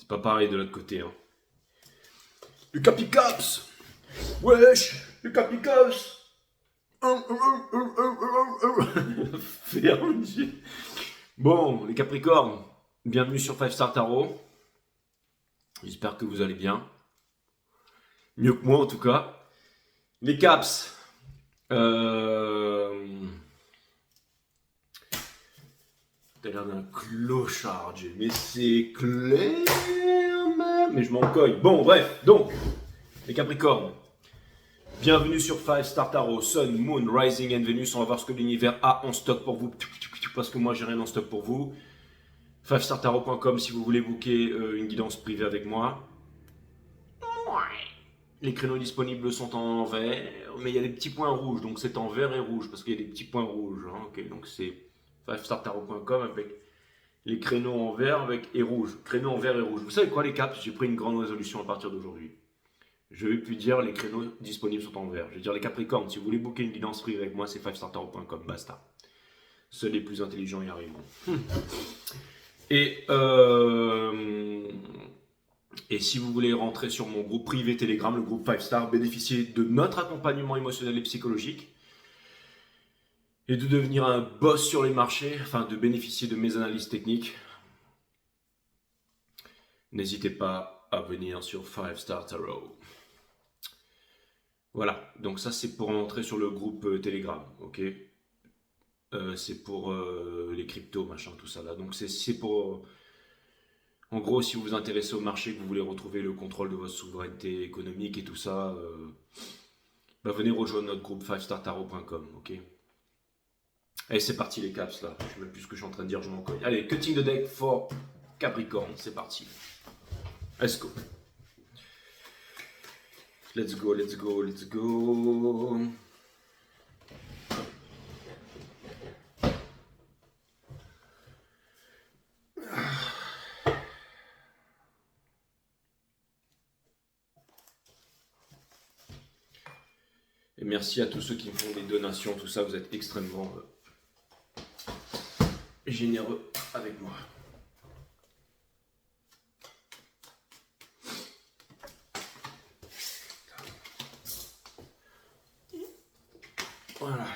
C'est pas pareil de l'autre côté. Hein. Le Capicaps. Wesh, le Capicaps. Ferme. Bon, les Capricornes, bienvenue sur 5 Star Tarot. J'espère que vous allez bien. Mieux que moi en tout cas. Les Caps. T'as l'air d'un clochard, Jay. Mais c'est clair, même. Mais je m'en cogne. Bon, bref. Donc, les Capricornes. Bienvenue sur 5 Star Tarot. Sun, Moon, Rising and Venus. On va voir ce que l'univers a en stock pour vous. Parce que moi, j'ai rien en stock pour vous. 5startarot.com si vous voulez booker une guidance privée avec moi. Les créneaux disponibles sont en vert, mais il y a des petits points rouges, donc c'est en vert et rouge, parce qu'il y a des petits points rouges. Hein, okay, donc c'est 5startarot.com avec les créneaux en vert et rouge. Créneaux en vert et rouge. Vous savez quoi les caps? J'ai pris une grande résolution à partir d'aujourd'hui. Je ne vais plus dire les créneaux disponibles sont en vert. Je vais dire les Capricornes, si vous voulez booker une guidance privée avec moi, c'est 5startarot.com, basta. Seuls les plus intelligents y arriveront. Et si vous voulez rentrer sur mon groupe privé Telegram, le groupe 5 Star, bénéficier de notre accompagnement émotionnel et psychologique et de devenir un boss sur les marchés, afin de bénéficier de mes analyses techniques, n'hésitez pas à venir sur 5 Star Tarot. Voilà, donc ça c'est pour rentrer sur le groupe Telegram, ok. C'est pour les cryptos, machin, tout ça là. Donc c'est pour... En gros, si vous vous intéressez au marché, que vous voulez retrouver le contrôle de votre souveraineté économique et tout ça, venez rejoindre notre groupe 5startarot.com, ok. Allez, c'est parti les caps là. Je ne sais même plus ce que je suis en train de dire, je m'en cogne. Allez, cutting the deck for Capricorn, c'est parti. Let's go. Let's go, let's go, let's go. Et merci à tous ceux qui me font des donations, tout ça, vous êtes extrêmement généreux avec moi. Voilà.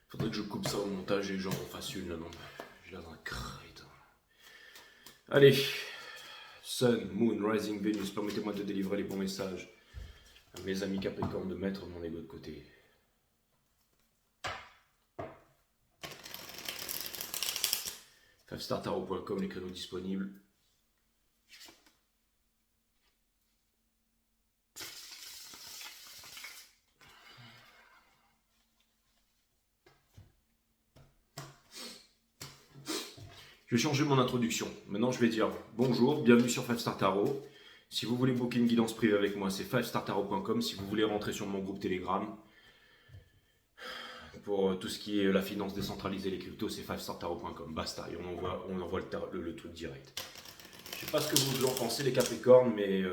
Faudrait que je coupe ça au montage et que j'en fasse une là, non. J'ai l'air d'un crétin. Allez. Sun, Moon, Rising, Venus, permettez-moi de délivrer les bons messages à mes amis Capricornes, de mettre mon ego de côté. Startarot.com, les créneaux disponibles. Je vais changer mon introduction. Maintenant, je vais dire bonjour, bienvenue sur 5 Star Tarot. Si vous voulez booker une guidance privée avec moi, c'est 5startarot.com. Si vous voulez rentrer sur mon groupe Telegram, pour tout ce qui est la finance décentralisée, les cryptos, c'est 5startarot.com. Basta, et on envoie le truc direct. Je sais pas ce que vous en pensez, les Capricornes, mais je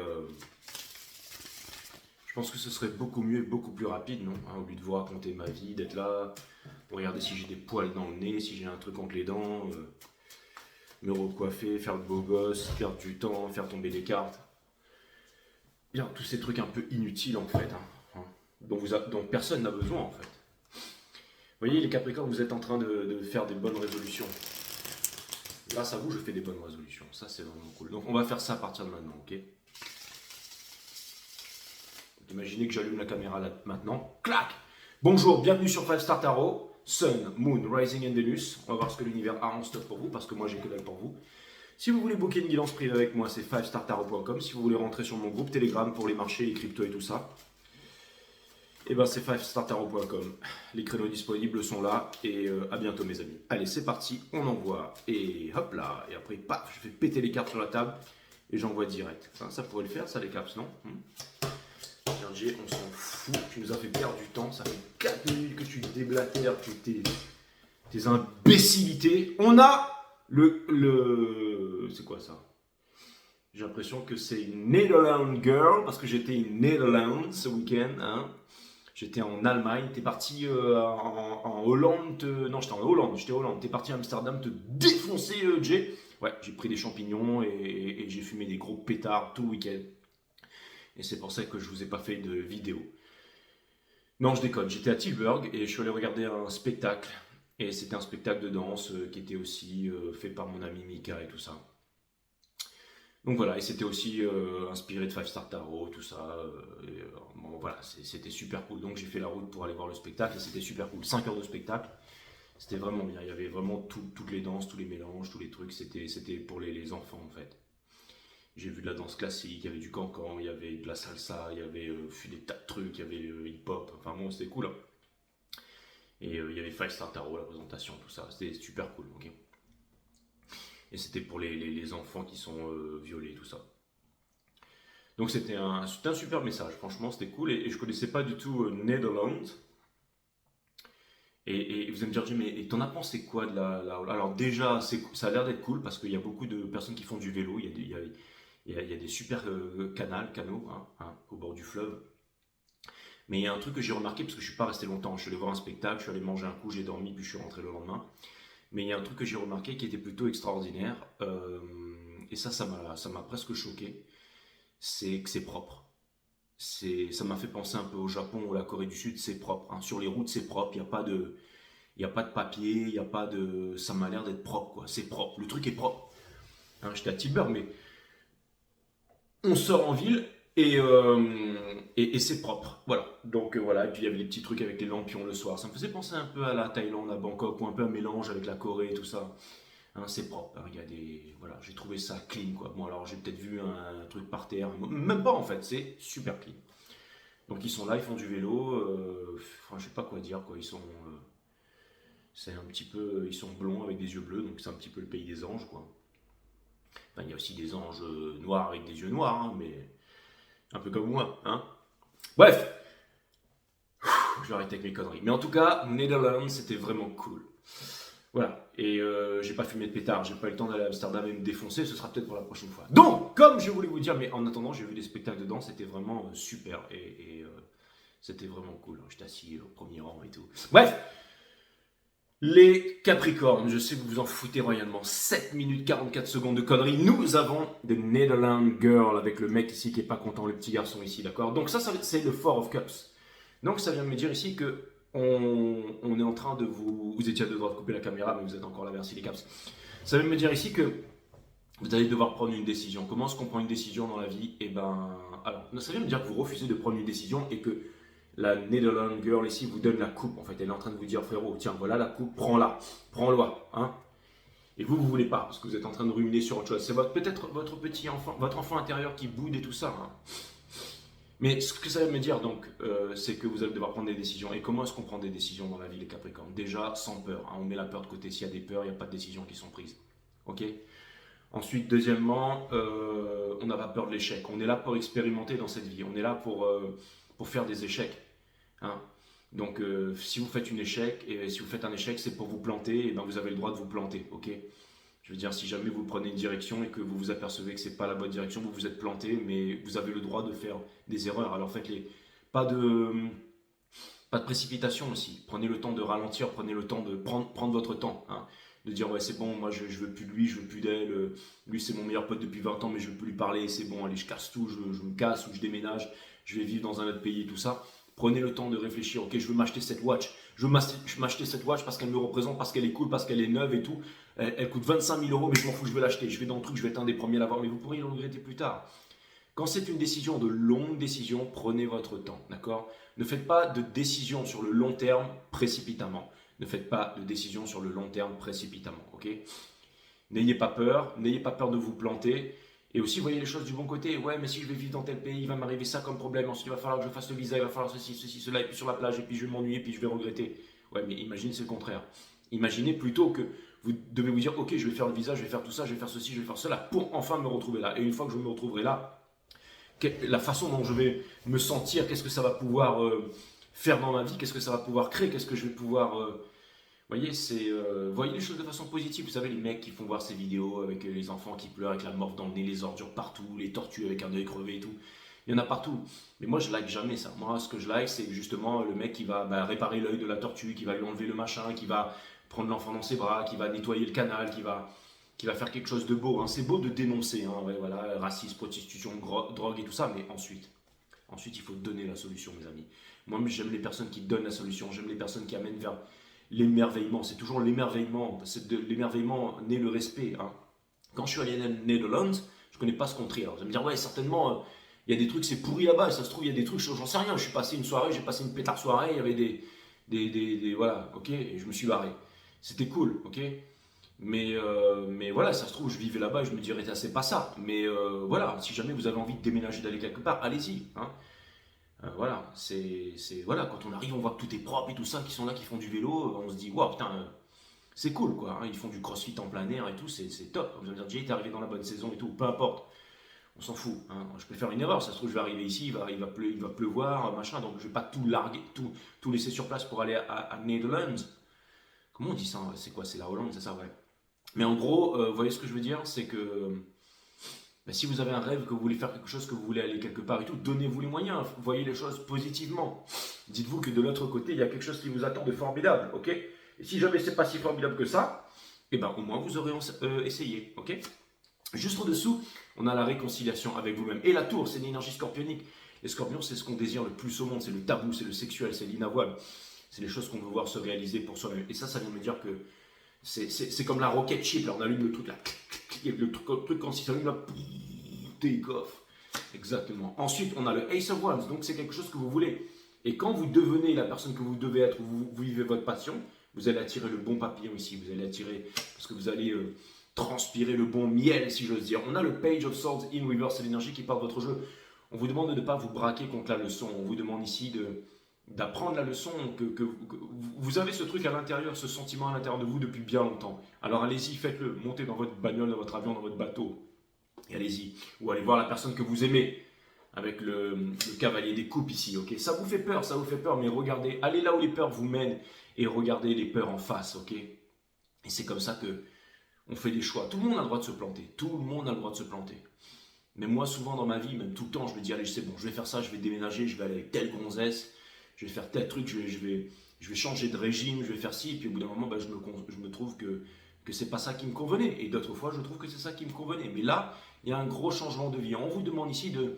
pense que ce serait beaucoup mieux et beaucoup plus rapide, non, au lieu de vous raconter ma vie, d'être là, pour regarder si j'ai des poils dans le nez, si j'ai un truc entre les dents, me recoiffer, faire le beau gosse, perdre du temps, faire tomber les cartes. Bien, tous ces trucs un peu inutiles en fait, dont personne n'a besoin en fait. Vous voyez les Capricornes, vous êtes en train de faire des bonnes résolutions. Grâce à vous, je fais des bonnes résolutions. Ça, c'est vraiment cool. Donc, on va faire ça à partir de maintenant, ok? Imaginez que j'allume la caméra là, maintenant. Clac! Bonjour, bienvenue sur 5 Star Tarot. Sun, Moon, Rising and Venus. On va voir ce que l'univers a en stock pour vous, parce que moi, j'ai que dalle pour vous. Si vous voulez booker une guidance privée avec moi, c'est 5startarot.com. Si vous voulez rentrer sur mon groupe Telegram pour les marchés, les cryptos et tout ça, et ben c'est 5startarot.com. Les créneaux disponibles sont là et à bientôt mes amis. Allez, c'est parti, on envoie et hop là, et après paf, je fais péter les cartes sur la table et j'envoie direct. Ça pourrait le faire, ça les caps, non? Tiens, Jay, on s'en fout, tu nous as fait perdre du temps, ça fait 4 minutes que tu déblatères, tes imbécilités. On a c'est quoi ça? J'ai l'impression que c'est une Netherlands girl, parce que j'étais in Netherlands ce week-end. Hein. J'étais en Allemagne, t'es parti en Hollande, non j'étais en Hollande, t'es parti à Amsterdam te défoncer Jay. Ouais, j'ai pris des champignons et j'ai fumé des gros pétards tout le week-end. Et c'est pour ça que je vous ai pas fait de vidéo. Non, je déconne, j'étais à Tilburg et je suis allé regarder un spectacle. Et c'était un spectacle de danse qui était aussi fait par mon ami Mika et tout ça. Donc voilà, et c'était aussi inspiré de Five Star Tarot, tout ça. Bon, voilà, c'était super cool. Donc j'ai fait la route pour aller voir le spectacle et c'était super cool. 5 heures de spectacle, c'était vraiment bien. Il y avait vraiment toutes les danses, tous les mélanges, tous les trucs. C'était pour les enfants en fait. J'ai vu de la danse classique, il y avait du cancan, il y avait de la salsa, il y avait des tas de trucs, il y avait hip-hop. Enfin bon, c'était cool. Hein. Et il y avait Five Star Tarot, la présentation, tout ça. C'était super cool. Ok. Et c'était pour les enfants qui sont violés, tout ça. Donc c'était un super message, franchement c'était cool et je connaissais pas du tout Netherlands. Et vous allez me dire, Jim, mais t'en as pensé quoi de Alors déjà, ça a l'air d'être cool parce qu'il y a beaucoup de personnes qui font du vélo, il y a des super canaux hein, au bord du fleuve. Mais il y a un truc que j'ai remarqué parce que je suis pas resté longtemps, je suis allé voir un spectacle, je suis allé manger un coup, j'ai dormi puis je suis rentré le lendemain. Mais il y a un truc que j'ai remarqué qui était plutôt extraordinaire et ça m'a presque choqué, c'est que c'est propre. Ça m'a fait penser un peu au Japon ou à la Corée du Sud, c'est propre. Hein. Sur les routes, c'est propre, il y a pas de papier, il y a pas de... Ça m'a l'air d'être propre, quoi. C'est propre, le truc est propre. Hein, j'étais à Tilburg, mais on sort en ville et c'est propre. Voilà. Donc voilà, et puis il y avait les petits trucs avec les lampions le soir. Ça me faisait penser un peu à la Thaïlande, à Bangkok, ou un peu un mélange avec la Corée et tout ça. Hein, c'est propre. Hein, il y a des... Voilà, j'ai trouvé ça clean, quoi. Bon, alors j'ai peut-être vu un truc par terre. Même pas, en fait. C'est super clean. Donc ils sont là, ils font du vélo. Enfin, je sais pas quoi dire, quoi. Ils sont... c'est un petit peu... Ils sont blonds avec des yeux bleus, donc c'est un petit peu le pays des anges, quoi. Enfin, il y a aussi des anges noirs avec des yeux noirs, hein, mais un peu comme moi, hein. Bref, je vais arrêter avec mes conneries. Mais en tout cas, Netherlands, c'était vraiment cool. Voilà, et j'ai pas fumé de pétard, j'ai pas eu le temps d'aller à Amsterdam et me défoncer, ce sera peut-être pour la prochaine fois. Donc, comme je voulais vous dire, mais en attendant, j'ai vu des spectacles de danse, c'était vraiment super, et c'était vraiment cool. J'étais assis au premier rang et tout. Bref, les Capricornes, je sais que vous vous en foutez royalement. 7 minutes 44 secondes de conneries. Nous avons The Netherlands Girl avec le mec ici qui est pas content, le petit garçon ici, d'accord. Donc ça c'est le Four of Cups. Donc ça vient de me dire ici que on est en train de vous... Vous étiez à deux droits de couper la caméra, mais vous êtes encore là, merci les caps. Ça vient de me dire ici que vous allez devoir prendre une décision. Comment est-ce qu'on prend une décision dans la vie? Eh ben, alors, ça vient de me dire que vous refusez de prendre une décision et que la Netherlands Girl ici vous donne la coupe. En fait, elle est en train de vous dire, frérot, tiens, voilà la coupe, prends-la, prends-la, hein. Et vous voulez pas, parce que vous êtes en train de ruminer sur autre chose. C'est peut-être votre petit enfant, votre enfant intérieur qui boude et tout ça. Hein. Mais ce que ça veut me dire, donc, c'est que vous allez devoir prendre des décisions. Et comment est-ce qu'on prend des décisions dans la vie, les Capricornes? Déjà, sans peur. Hein. On met la peur de côté. S'il y a des peurs, il n'y a pas de décisions qui sont prises. Ok? Ensuite, deuxièmement, on n'a pas peur de l'échec. On est là pour expérimenter dans cette vie. On est là pour faire des échecs. Hein. Donc, si vous faites si vous faites un échec, c'est pour vous planter, et ben vous avez le droit de vous planter, ok? Je veux dire, si jamais vous prenez une direction et que vous vous apercevez que c'est pas la bonne direction, vous vous êtes planté, mais vous avez le droit de faire des erreurs. Alors faites-les. Pas de, pas de précipitation aussi. Prenez le temps de ralentir, prenez le temps de prendre votre temps. Hein. De dire, ouais, c'est bon, moi je veux plus de lui, je veux plus d'elle. Lui, c'est mon meilleur pote depuis 20 ans, mais je veux plus lui parler. C'est bon, allez, je casse tout, je me casse ou je déménage, je vais vivre dans un autre pays et tout ça. Prenez le temps de réfléchir, ok, je veux m'acheter cette watch. Je veux m'acheter cette watch parce qu'elle me représente, parce qu'elle est cool, parce qu'elle est neuve et tout. Elle coûte 25 000 euros, mais je m'en fous, je veux l'acheter. Je vais dans le truc, je vais être un des premiers à l'avoir, mais vous pourriez le regretter plus tard. Quand c'est une décision de longue décision, prenez votre temps, d'accord? Ne faites pas de décision sur le long terme précipitamment. Ne faites pas de décision sur le long terme précipitamment, ok? N'ayez pas peur de vous planter. Et aussi, voyez les choses du bon côté. Ouais, mais si je vais vivre dans tel pays, il va m'arriver ça comme problème. Ensuite, il va falloir que je fasse le visa, il va falloir ceci, cela, et puis sur la plage, et puis je vais m'ennuyer, puis je vais regretter. Ouais, mais imaginez, c'est le contraire. Imaginez plutôt que vous devez vous dire, ok, je vais faire le visa, je vais faire tout ça, je vais faire ceci, je vais faire cela, pour enfin me retrouver là. Et une fois que je me retrouverai là, la façon dont je vais me sentir, qu'est-ce que ça va pouvoir faire dans ma vie, qu'est-ce que ça va pouvoir créer, qu'est-ce que je vais pouvoir Voyez, voyez les choses de façon positive. Vous savez, les mecs qui font voir ces vidéos avec les enfants qui pleurent, avec la morve dans le nez, les ordures partout, les tortues avec un œil crevé et tout. Il y en a partout. Mais moi, je like jamais ça. Moi, ce que je like, c'est justement le mec qui va réparer l'œil de la tortue, qui va lui enlever le machin, qui va prendre l'enfant dans ses bras, qui va nettoyer le canal, qui va faire quelque chose de beau. Hein. C'est beau de dénoncer, hein, ouais, voilà, racisme, prostitution, drogue et tout ça, mais ensuite, il faut donner la solution, mes amis. Moi, j'aime les personnes qui donnent la solution, j'aime les personnes qui amènent vers l'émerveillement. C'est toujours l'émerveillement, c'est de l'émerveillement né le respect. Hein. Quand je suis allé aux Netherlands, je ne connais pas ce contrée. Alors, vous allez me dire, ouais, certainement, il y a des trucs, c'est pourri là-bas, ça se trouve, il y a des trucs, j'en sais rien. Je suis passé une soirée, j'ai passé une pétard soirée, il y avait voilà, ok, et je me suis barré. C'était cool, ok. Mais voilà, ça se trouve, je vivais là-bas et je me dirais, c'est pas ça. Mais voilà, si jamais vous avez envie de déménager, d'aller quelque part, allez-y. Hein. Voilà, voilà, quand on arrive, on voit que tout est propre et tout ça, qui sont là, qui font du vélo, on se dit, waouh, putain, c'est cool quoi. Hein, ils font du crossfit en plein air et tout, c'est top. Vous allez me dire, Jay, t'es arrivé dans la bonne saison et tout, peu importe, on s'en fout. Hein. Je peux faire une erreur, ça se trouve, je vais arriver ici, il va pleuvoir, machin, donc je vais pas tout larguer, tout laisser sur place pour aller à Netherlands. Comment on dit ça? C'est quoi? C'est la Hollande, c'est ça, ouais. Mais en gros, vous voyez ce que je veux dire? C'est que si vous avez un rêve, que vous voulez faire quelque chose, que vous voulez aller quelque part et tout, donnez-vous les moyens, voyez les choses positivement. Dites-vous que de l'autre côté, il y a quelque chose qui vous attend de formidable, ok? Et si jamais c'est pas si formidable que ça, eh ben au moins vous aurez essayé, ok? Juste au-dessous, on a la réconciliation avec vous-même. Et la tour, c'est l'énergie scorpionique. Les scorpions, c'est ce qu'on désire le plus au monde, c'est le tabou, c'est le sexuel, c'est l'inavouable. C'est les choses qu'on veut voir se réaliser pour soi-même. Et ça vient me dire que c'est comme la rocket ship, là, on allume le truc là, le truc quand il s'allume là, take off. Exactement. Ensuite, on a le Ace of Wands, donc c'est quelque chose que vous voulez. Et quand vous devenez la personne que vous devez être, vous vivez votre passion, vous allez attirer le bon papillon ici, vous allez attirer, parce que vous allez transpirer le bon miel, si j'ose dire. On a le Page of Swords in Reverse, c'est l'énergie qui part de votre jeu. On vous demande de ne pas vous braquer contre la leçon, on vous demande ici d'apprendre la leçon, que vous avez ce truc à l'intérieur, ce sentiment à l'intérieur de vous depuis bien longtemps. Alors allez-y, faites-le, montez dans votre bagnole, dans votre avion, dans votre bateau, et allez-y. Ou allez voir la personne que vous aimez, avec le cavalier des coupes ici, ok? Ça vous fait peur, mais regardez, allez là où les peurs vous mènent, et regardez les peurs en face, ok? Et c'est comme ça que on fait des choix. Tout le monde a le droit de se planter, tout le monde a le droit de se planter. Mais moi, souvent dans ma vie, même tout le temps, je me dis, allez, c'est bon, je vais faire ça, je vais déménager, je vais aller avec telle gonzesse, je vais faire tel truc, je vais changer de régime, je vais faire ci, et puis au bout d'un moment, je me trouve que c'est pas ça qui me convenait. Et d'autres fois, je trouve que c'est ça qui me convenait. Mais là, il y a un gros changement de vie. On vous demande ici de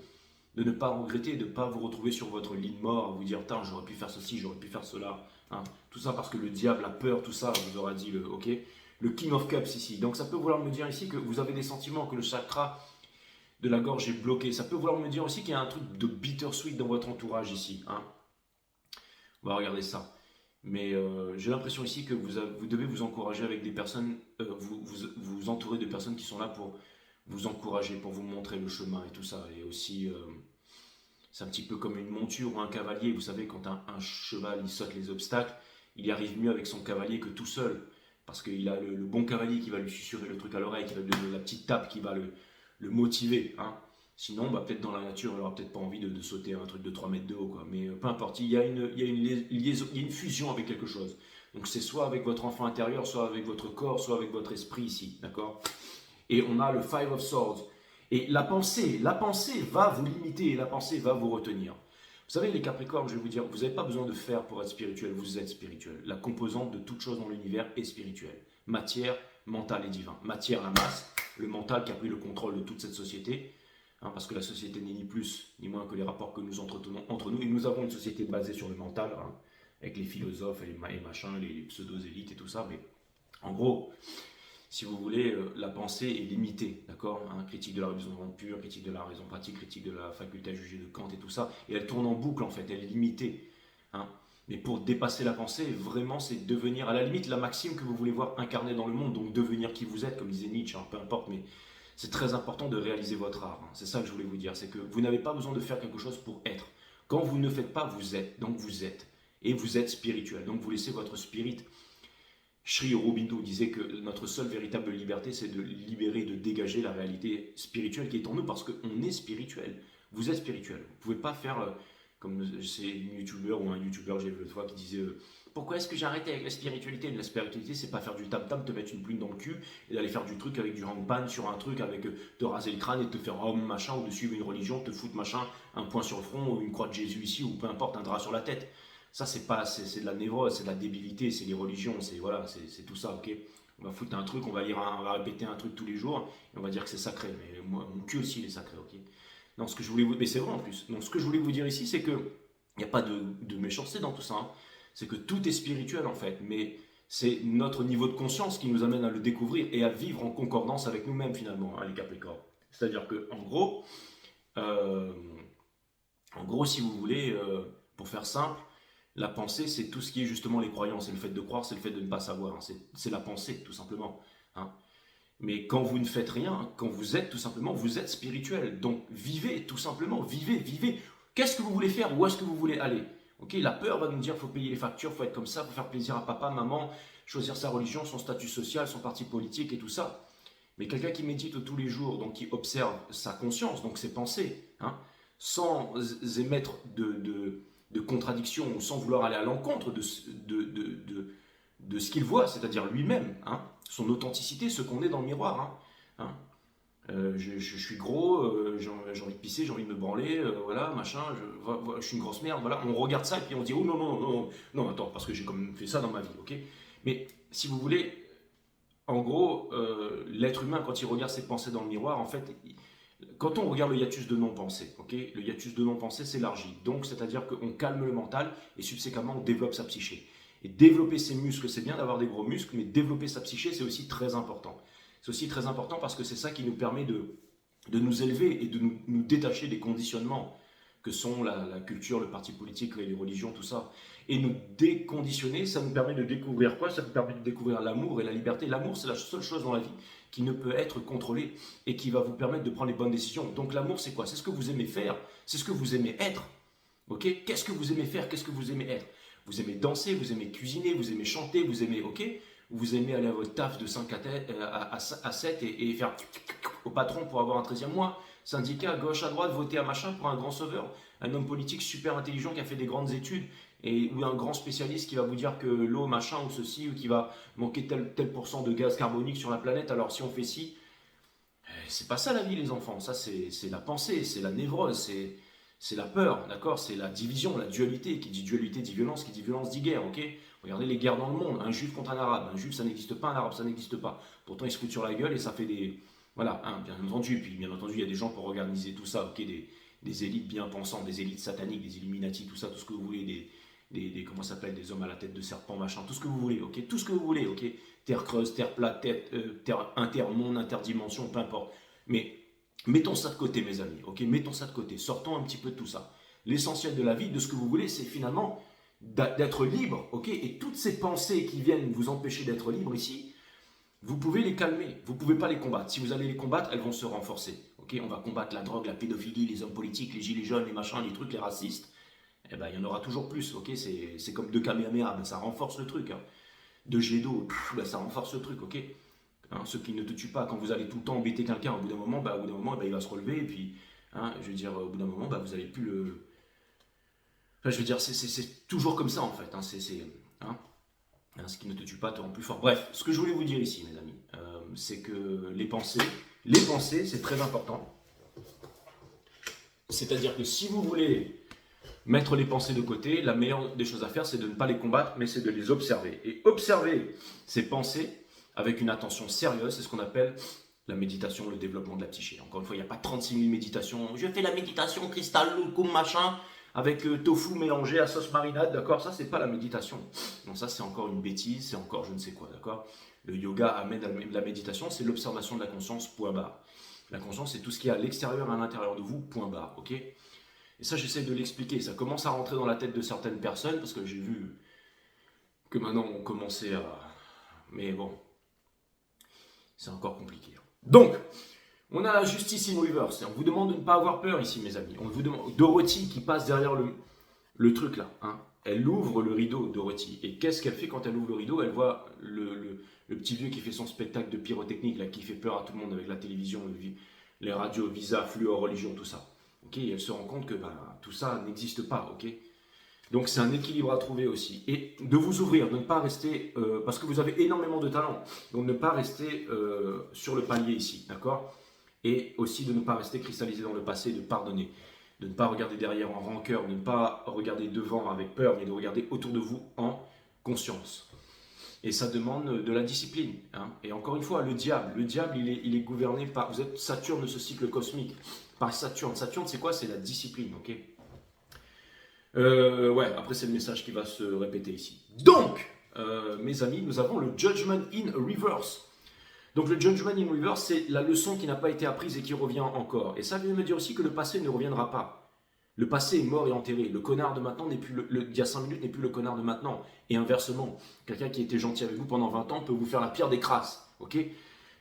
ne pas regretter, de ne pas vous retrouver sur votre lit de mort, vous dire, putain, j'aurais pu faire ceci, j'aurais pu faire cela. Hein. Tout ça parce que le diable, la peur, tout ça, vous aura dit, le King of Cups ici. Donc ça peut vouloir me dire ici que vous avez des sentiments, que le chakra de la gorge est bloqué. Ça peut vouloir me dire aussi qu'il y a un truc de bittersweet dans votre entourage ici. Hein. On va regarder ça. Mais j'ai l'impression ici que vous devez vous encourager avec des personnes, vous entourer de personnes qui sont là pour vous encourager, pour vous montrer le chemin et tout ça. Et aussi, c'est un petit peu comme une monture ou un cavalier. Vous savez, quand un cheval il saute les obstacles, il y arrive mieux avec son cavalier que tout seul. Parce qu'il a le bon cavalier qui va lui susurrer le truc à l'oreille, qui va lui donner la petite tape, qui va le motiver. Hein. Sinon, peut-être dans la nature, il n'aura peut-être pas envie de sauter un truc de 3 mètres de haut. Quoi. Mais peu importe, il y a une fusion avec quelque chose. Donc c'est soit avec votre enfant intérieur, soit avec votre corps, soit avec votre esprit ici. D'accord? Et on a le Five of Swords. Et la pensée va vous limiter et la pensée va vous retenir. Vous savez, les Capricornes, je vais vous dire, vous n'avez pas besoin de faire pour être spirituel, vous êtes spirituel. La composante de toute chose dans l'univers est spirituelle. Matière, mental et divin. Matière, la masse, le mental qui a pris le contrôle de toute cette société. Hein, parce que la société n'est ni plus ni moins que les rapports que nous entretenons entre nous. Et nous avons une société basée sur le mental, hein, avec les philosophes et les machins, les pseudo-élites et tout ça. Mais en gros, si vous voulez, la pensée est limitée, d'accord, hein, critique de la raison pure, critique de la raison pratique, critique de la faculté à juger de Kant et tout ça, et elle tourne en boucle en fait, elle est limitée. Hein. Mais pour dépasser la pensée, vraiment, c'est devenir, à la limite, la maxime que vous voulez voir incarnée dans le monde, donc devenir qui vous êtes, comme disait Nietzsche, hein, peu importe, mais c'est très important de réaliser votre art. Hein. C'est ça que je voulais vous dire, c'est que vous n'avez pas besoin de faire quelque chose pour être. Quand vous ne faites pas, vous êtes, donc vous êtes. Et vous êtes spirituel, donc vous laissez votre spirit. Sri Aurobindo disait que notre seule véritable liberté, c'est de libérer, de dégager la réalité spirituelle qui est en nous, parce qu'on est spirituel. Vous êtes spirituel. Vous ne pouvez pas faire, comme c'est une youtubeur ou un youtubeur que j'ai vu l'autre fois qui disait pourquoi est-ce que j'ai arrêté avec la spiritualité? La spiritualité, c'est pas faire du tam-tam, te mettre une plume dans le cul et d'aller faire du truc avec du hangpan sur un truc, avec te raser le crâne et te faire homme machin, ou de suivre une religion, te foutre machin, un point sur le front, ou une croix de Jésus ici, ou peu importe, un drap sur la tête. Ça, c'est de la névrose, c'est de la débilité, c'est les religions, c'est voilà, c'est tout ça, ok? On va foutre un truc, on va on va répéter un truc tous les jours, et on va dire que c'est sacré. Mais moi, mon cul aussi, il est sacré, ok? Non, ce que je voulais vous... Mais c'est vrai en plus. Donc, ce que je voulais vous dire ici, c'est que il n'y a pas de méchanceté dans tout ça, hein. C'est que tout est spirituel en fait, mais c'est notre niveau de conscience qui nous amène à le découvrir et à vivre en concordance avec nous-mêmes finalement, hein, les Capricornes. C'est-à-dire que euh, en gros, si vous voulez, pour faire simple, la pensée, c'est tout ce qui est justement les croyances. C'est le fait de croire, c'est le fait de ne pas savoir, hein. C'est la pensée, tout simplement, hein. Mais quand vous ne faites rien, quand vous êtes tout simplement, vous êtes spirituel. Donc vivez, tout simplement, vivez, vivez. Qu'est-ce que vous voulez faire? Où est-ce que vous voulez aller? Ok, la peur va nous dire qu'il faut payer les factures, il faut être comme ça, il faut faire plaisir à papa, maman, choisir sa religion, son statut social, son parti politique et tout ça. Mais quelqu'un qui médite tous les jours, donc qui observe sa conscience, donc ses pensées, hein, sans émettre de contradiction ou sans vouloir aller à l'encontre de ce qu'il voit, c'est-à-dire lui-même, hein, son authenticité, ce qu'on est dans le miroir. Hein. Je suis gros, j'ai envie de pisser, j'ai envie de me branler, voilà, machin, je suis une grosse merde, voilà. On regarde ça et puis on dit, oh non, non, non, non, attends, parce que j'ai quand même fait ça dans ma vie, ok? Mais si vous voulez, en gros, l'être humain, quand il regarde ses pensées dans le miroir, en fait, quand on regarde le hiatus de non-pensée, ok, le hiatus de non-pensée s'élargit. Donc, c'est-à-dire qu'on calme le mental et subséquemment, on développe sa psyché. Et développer ses muscles, c'est bien d'avoir des gros muscles, mais développer sa psyché, c'est aussi très important. C'est aussi très important parce que c'est ça qui nous permet de nous élever et de nous détacher des conditionnements que sont la culture, le parti politique, les religions, tout ça. Et nous déconditionner, ça nous permet de découvrir quoi? Ça nous permet de découvrir l'amour et la liberté. L'amour, c'est la seule chose dans la vie qui ne peut être contrôlée et qui va vous permettre de prendre les bonnes décisions. Donc l'amour, c'est quoi? C'est ce que vous aimez faire, c'est ce que vous aimez être. Ok? Qu'est-ce que vous aimez faire? Qu'est-ce que vous aimez être? Vous aimez danser, vous aimez cuisiner, vous aimez chanter, vous aimez, ok? Vous aimez aller à votre taf de 5 à 7 et faire au patron pour avoir un 13e mois, syndicat à gauche à droite, voter à machin pour un grand sauveur, un homme politique super intelligent qui a fait des grandes études, ou un grand spécialiste qui va vous dire que l'eau machin ou ceci, ou qui va manquer tel pourcent de gaz carbonique sur la planète, alors si on fait ci, c'est pas ça la vie les enfants, ça c'est la pensée, c'est la névrose, c'est la peur, d'accord? C'est la division, la dualité. Qui dit dualité dit violence, qui dit violence dit guerre, ok? Regardez les guerres dans le monde, un juif contre un arabe. Un juif ça n'existe pas, un arabe ça n'existe pas. Pourtant ils se foutent sur la gueule et ça fait des... Voilà, hein, bien entendu. Puis bien entendu il y a des gens pour organiser tout ça, ok? Des élites bien pensantes, des élites sataniques, des Illuminati, tout ça, tout ce que vous voulez, comment ça s'appelle, des hommes à la tête de serpent, machin, tout ce que vous voulez, ok? Tout ce que vous voulez, ok? Terre creuse, terre plate, terre intermonde, interdimension, peu importe. Mais mettons ça de côté, mes amis, ok? Mettons ça de côté, sortons un petit peu de tout ça. L'essentiel de la vie, de ce que vous voulez, c'est finalement d'être libre, ok? Et toutes ces pensées qui viennent vous empêcher d'être libre ici, vous pouvez les calmer, vous ne pouvez pas les combattre. Si vous allez les combattre, elles vont se renforcer, ok? On va combattre la drogue, la pédophilie, les hommes politiques, les gilets jaunes, les machins, les trucs, les racistes. Eh ben, il y en aura toujours plus, ok? C'est comme deux Kamehameha, ben, ça renforce le truc, hein. Deux jets d'eau, ben, ça renforce le truc, ok? Hein, ceux qui ne te tuent pas, quand vous allez tout le temps embêter quelqu'un, au bout d'un moment, il va se relever, et puis, hein, je veux dire, au bout d'un moment, vous n'allez plus le... Enfin, je veux dire, c'est toujours comme ça, en fait, hein, hein, ce qui ne te tue pas te rend plus fort. Bref, ce que je voulais vous dire ici, mes amis, c'est que les pensées, c'est très important. C'est-à-dire que si vous voulez mettre les pensées de côté, la meilleure des choses à faire, c'est de ne pas les combattre, mais c'est de les observer. Et observer ces pensées avec une attention sérieuse, c'est ce qu'on appelle la méditation, le développement de la psyché. Encore une fois, il n'y a pas 36 000 méditations. Je fais la méditation cristal, loukoum, machin, avec tofu mélangé à sauce marinade, d'accord? Ça, c'est pas la méditation. Non, ça, c'est encore une bêtise, c'est encore je ne sais quoi, d'accord? Le yoga amène à la méditation, c'est l'observation de la conscience, point barre. La conscience, c'est tout ce qui est à l'extérieur et à l'intérieur de vous, point barre, ok? Et ça, j'essaie de l'expliquer. Ça commence à rentrer dans la tête de certaines personnes, parce que j'ai vu que maintenant, on commençait à... Mais bon, c'est encore compliqué. Donc, on a la justice in reverse. On vous demande de ne pas avoir peur ici, mes amis. On vous demande... Dorothy qui passe derrière le truc là, hein. Elle ouvre le rideau, Dorothy. Et qu'est-ce qu'elle fait quand elle ouvre le rideau? Elle voit le petit vieux qui fait son spectacle de pyrotechnique, là, qui fait peur à tout le monde avec la télévision, les radios, visa, fluor, religion, tout ça. ok, et elle se rend compte que tout ça n'existe pas. Ok. Donc c'est un équilibre à trouver aussi. Et de vous ouvrir, de ne pas rester, parce que vous avez énormément de talent, donc ne pas rester sur le palier ici, d'accord? Et aussi de ne pas rester cristallisé dans le passé, de pardonner, de ne pas regarder derrière en rancœur, de ne pas regarder devant avec peur, mais de regarder autour de vous en conscience. Et ça demande de la discipline. Hein. Et encore une fois, le diable, il est gouverné par, vous êtes Saturne de ce cycle cosmique, par Saturne. Saturne, c'est quoi? C'est la discipline, ok? Ouais, après c'est le message qui va se répéter ici. Donc, mes amis, nous avons le Judgment in Reverse. Donc le Judgment in Reverse, c'est la leçon qui n'a pas été apprise et qui revient encore. Et ça veut me dire aussi que le passé ne reviendra pas. Le passé est mort et enterré. Le connard de maintenant n'est plus il y a 5 minutes n'est plus le connard de maintenant. Et inversement, quelqu'un qui était gentil avec vous pendant 20 ans peut vous faire la pire des crasses. Ok?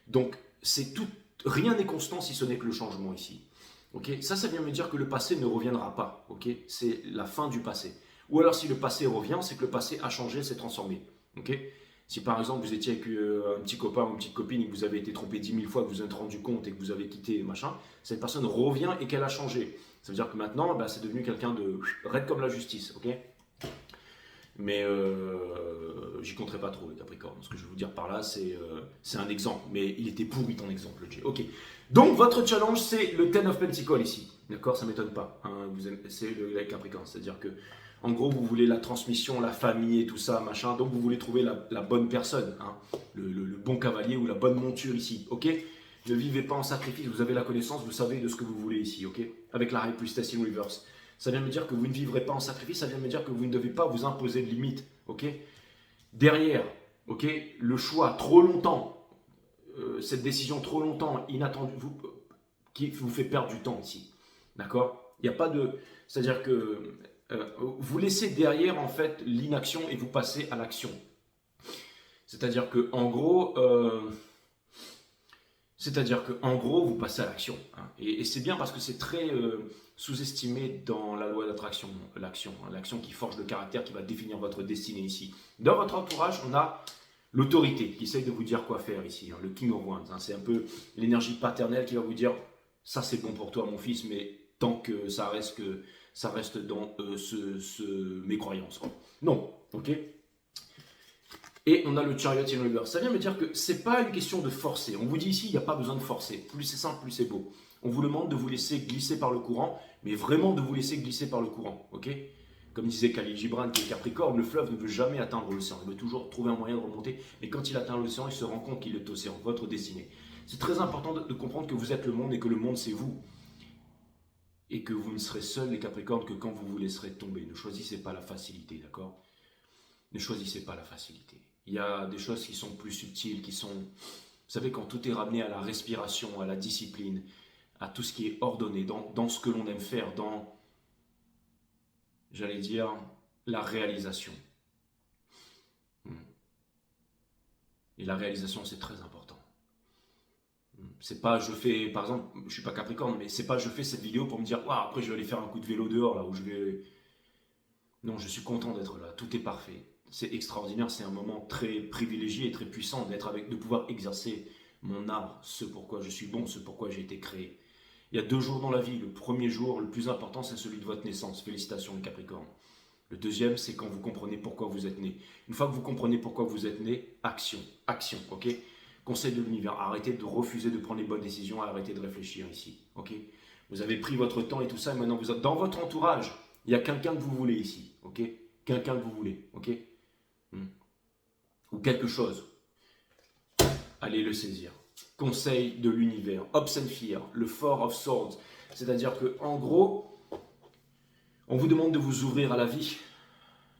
Donc c'est tout, rien n'est constant si ce n'est que le changement ici. Okay, ça vient me dire que le passé ne reviendra pas. Okay, c'est la fin du passé. Ou alors si le passé revient, c'est que le passé a changé, s'est transformé. Okay, si par exemple vous étiez avec un petit copain ou une petite copine et que vous avez été trompé 10 000 fois, que vous vous êtes rendu compte et que vous avez quitté machin, cette personne revient et qu'elle a changé. Ça veut dire que maintenant, c'est devenu quelqu'un de raide comme la justice. Okay, mais j'y compterai pas trop, les Capricornes. Ce que je vais vous dire par là, c'est un exemple. Mais il était pourri ton exemple, Jay. Ok. Donc, votre challenge, c'est le Ten of Pentacles ici. D'accord? Ça ne m'étonne pas. Hein, c'est le Capricorne. C'est-à-dire que, en gros, vous voulez la transmission, la famille et tout ça, machin. Donc, vous voulez trouver la bonne personne. Hein, le bon cavalier ou la bonne monture ici. Ok? Ne vivez pas en sacrifice. Vous avez la connaissance, vous savez de ce que vous voulez ici. Ok? Avec la High Priestess in Reverse. Ça vient me dire que vous ne vivrez pas en sacrifice, ça vient me dire que vous ne devez pas vous imposer de limites. Ok? Derrière, ok, le choix trop longtemps, cette décision trop longtemps, inattendue, qui vous fait perdre du temps ici. D'accord? Il n'y a pas de. C'est-à-dire que vous laissez derrière en fait l'inaction et vous passez à l'action. C'est-à-dire que en gros. vous passez à l'action. Hein. Et c'est bien parce que c'est très sous-estimé dans la loi d'attraction, l'action. Hein, l'action qui forge le caractère, qui va définir votre destinée ici. Dans votre entourage, on a l'autorité qui essaye de vous dire quoi faire ici. Hein, le King of Wands. Hein, c'est un peu l'énergie paternelle qui va vous dire « ça c'est bon pour toi mon fils, mais tant que ça reste dans mes croyances. » Non, ok. Et on a le Chariot in Reverse. Ça vient me dire que c'est pas une question de forcer. On vous dit ici, il n'y a pas besoin de forcer. Plus c'est simple, plus c'est beau. On vous demande de vous laisser glisser par le courant, mais vraiment de vous laisser glisser par le courant. Ok? Comme disait Khalil Gibran, qui est Capricorne, le fleuve ne veut jamais atteindre l'océan. Il veut toujours trouver un moyen de remonter. Mais quand il atteint l'océan, il se rend compte qu'il est océan, votre destinée. C'est très important de comprendre que vous êtes le monde et que le monde c'est vous. Et que vous ne serez seuls, les Capricornes, que quand vous vous laisserez tomber. Ne choisissez pas la facilité, d'accord? Ne choisissez pas la facilité. Il y a des choses qui sont plus subtiles, qui sont... Vous savez, quand tout est ramené à la respiration, à la discipline, à tout ce qui est ordonné, dans ce que l'on aime faire, dans, j'allais dire, la réalisation. Et la réalisation, c'est très important. C'est pas, je fais, par exemple, je suis pas Capricorne, mais c'est pas, je fais cette vidéo pour me dire, waouh, après je vais aller faire un coup de vélo dehors, là, où je vais... Non, je suis content d'être là, tout est parfait. C'est extraordinaire, c'est un moment très privilégié et très puissant de pouvoir exercer mon art, ce pourquoi je suis bon, ce pourquoi j'ai été créé. Il y a 2 jours dans la vie. Le premier jour, le plus important, c'est celui de votre naissance. Félicitations les Capricornes. Le deuxième, c'est quand vous comprenez pourquoi vous êtes né. Une fois que vous comprenez pourquoi vous êtes né, action, action, ok? Conseil de l'univers, arrêtez de refuser de prendre les bonnes décisions, arrêtez de réfléchir ici, ok? Vous avez pris votre temps et tout ça, et maintenant vous êtes dans votre entourage. Il y a quelqu'un que vous voulez ici, ok? Quelqu'un que vous voulez, ok? Ou quelque chose. Allez le saisir. Conseil de l'univers. Ops and Fear, le Four of Swords. C'est-à-dire que, en gros, on vous demande de vous ouvrir à la vie,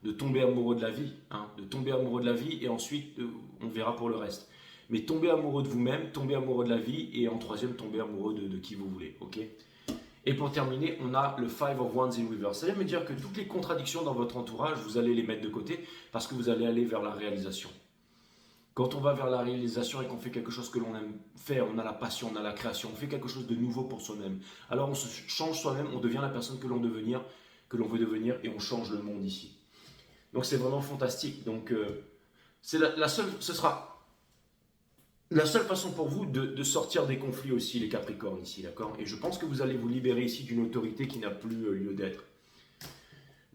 de tomber amoureux de la vie, hein, de tomber amoureux de la vie, et ensuite, on verra pour le reste. Mais tomber amoureux de vous-même, tomber amoureux de la vie, et en troisième, tomber amoureux de qui vous voulez, ok? Et pour terminer, on a le Five of Wands in Reverse. Ça veut dire que toutes les contradictions dans votre entourage, vous allez les mettre de côté parce que vous allez aller vers la réalisation. Quand on va vers la réalisation et qu'on fait quelque chose que l'on aime faire, on a la passion, on a la création, on fait quelque chose de nouveau pour soi-même. Alors on se change soi-même, on devient la personne que l'on veut devenir et on change le monde ici. Donc c'est vraiment fantastique. Donc c'est la seule, ce sera la seule façon pour vous de sortir des conflits aussi, les Capricornes ici, d'accord? Et je pense que vous allez vous libérer ici d'une autorité qui n'a plus lieu d'être.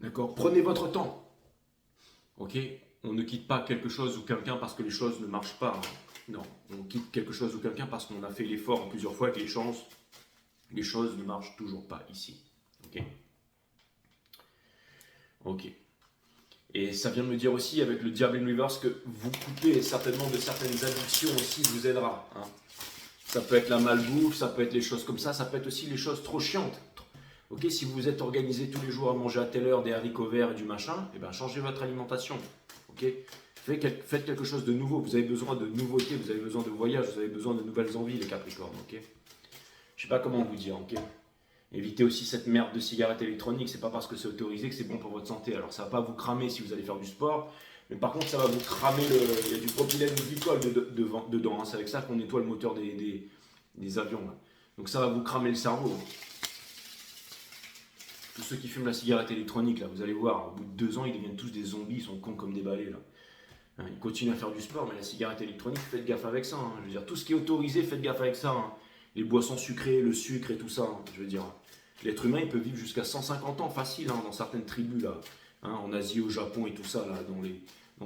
D'accord? Prenez votre temps. Ok? On ne quitte pas quelque chose ou quelqu'un parce que les choses ne marchent pas, hein. Non, on quitte quelque chose ou quelqu'un parce qu'on a fait l'effort plusieurs fois et que les choses ne marchent toujours pas ici. Ok? Ok. Et ça vient de me dire aussi avec le Diable in Reverse que vous coupez certainement de certaines addictions aussi vous aidera, hein. Ça peut être la malbouffe, ça peut être les choses comme ça peut être aussi les choses trop chiantes. Ok, si vous êtes organisé tous les jours à manger à telle heure des haricots verts et du machin, eh ben changez votre alimentation. Ok, faites quelque chose de nouveau. Vous avez besoin de nouveautés, vous avez besoin de voyages, vous avez besoin de nouvelles envies, les Capricornes. Ok, je sais pas comment vous dire. Ok, évitez aussi cette merde de cigarettes électroniques. C'est pas parce que c'est autorisé que c'est bon pour votre santé. Alors ça va pas vous cramer si vous allez faire du sport, mais par contre ça va vous cramer il y a du propylène glycol dedans. Hein. C'est avec ça qu'on nettoie le moteur des avions. Là. Donc ça va vous cramer le cerveau. Tous ceux qui fument la cigarette électronique, là, vous allez voir, au bout de 2 ans, ils deviennent tous des zombies, ils sont cons comme des balais, là. Hein, ils continuent à faire du sport, mais la cigarette électronique, faites gaffe avec ça. Hein. Je veux dire, tout ce qui est autorisé, faites gaffe avec ça. Hein. Les boissons sucrées, le sucre et tout ça. Hein. Je veux dire, l'être humain, il peut vivre jusqu'à 150 ans facile hein, dans certaines tribus, là. Hein, en Asie, au Japon et tout ça, là.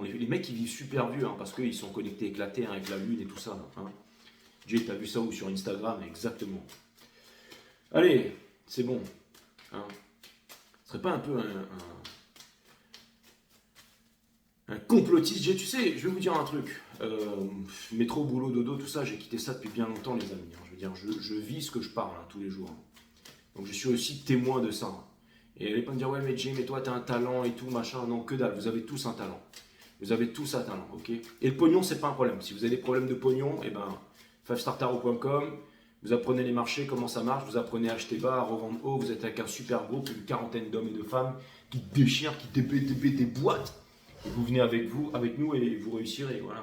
Les mecs, ils vivent super vieux, hein, parce qu'ils sont connectés avec la Terre, avec la Lune et tout ça. Là, hein. Jay, t'as vu ça où sur Instagram? Exactement. Allez, c'est bon. Hein. Ce serait pas un peu un complotiste? Tu sais, je vais vous dire un truc. Métro, boulot, dodo, tout ça, j'ai quitté ça depuis bien longtemps, les amis. Hein. Je veux dire, je vis ce que je parle hein, tous les jours. Hein. Donc je suis aussi témoin de ça. Hein. Et allez pas me dire, ouais, mais Jay, mais toi, t'as un talent et tout, machin. Non, que dalle, vous avez tous un talent. Vous avez tous un talent, ok? Et le pognon, c'est pas un problème. Si vous avez des problèmes de pognon, eh ben, 5startaro.com, vous apprenez les marchés, comment ça marche, vous apprenez à acheter bas, à revendre haut, vous êtes avec un super groupe, une quarantaine d'hommes et de femmes qui déchirent, qui TP des boîtes. Et vous venez avec nous et vous réussirez, voilà.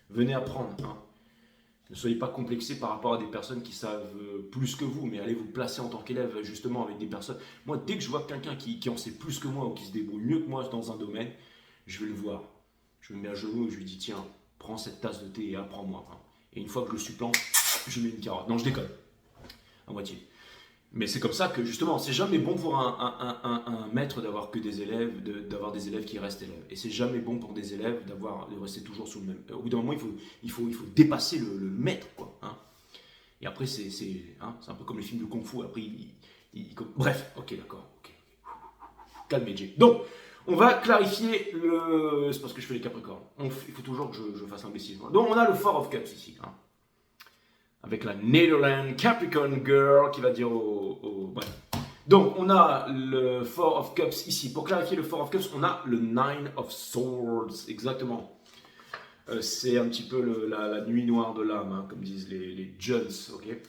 Venez apprendre, hein. Ne soyez pas complexés par rapport à des personnes qui savent plus que vous, mais allez vous placer en tant qu'élève justement avec des personnes. Moi, dès que je vois quelqu'un qui en sait plus que moi ou qui se débrouille mieux que moi dans un domaine, je vais le voir. Je me mets à genoux et je lui dis tiens, prends cette tasse de thé et apprends-moi. Hein. Et une fois que je le supplante, je mets une carotte. Non, je déconne. À moitié. Mais c'est comme ça que justement, c'est jamais bon pour un maître d'avoir que des élèves, d'avoir des élèves qui restent élèves. Et c'est jamais bon pour des élèves de rester toujours sous le même. Au bout d'un moment, il faut dépasser le maître, quoi. Hein. Et après, c'est un peu comme les films de kung-fu. Après, bref, ok, d'accord. Okay. Calmez, Jay. Donc, on va clarifier le. C'est parce que je fais les Capricornes. Il faut toujours que je fasse un imbécile. Donc, on a le Four of Cups ici. Hein. Avec la Netherlands Capricorn Girl qui va dire bref. Donc, on a le Four of Cups ici. Pour clarifier le Four of Cups, on a le Nine of Swords. Exactement. C'est un petit peu la nuit noire de l'âme, hein, comme disent les Jones. Okay.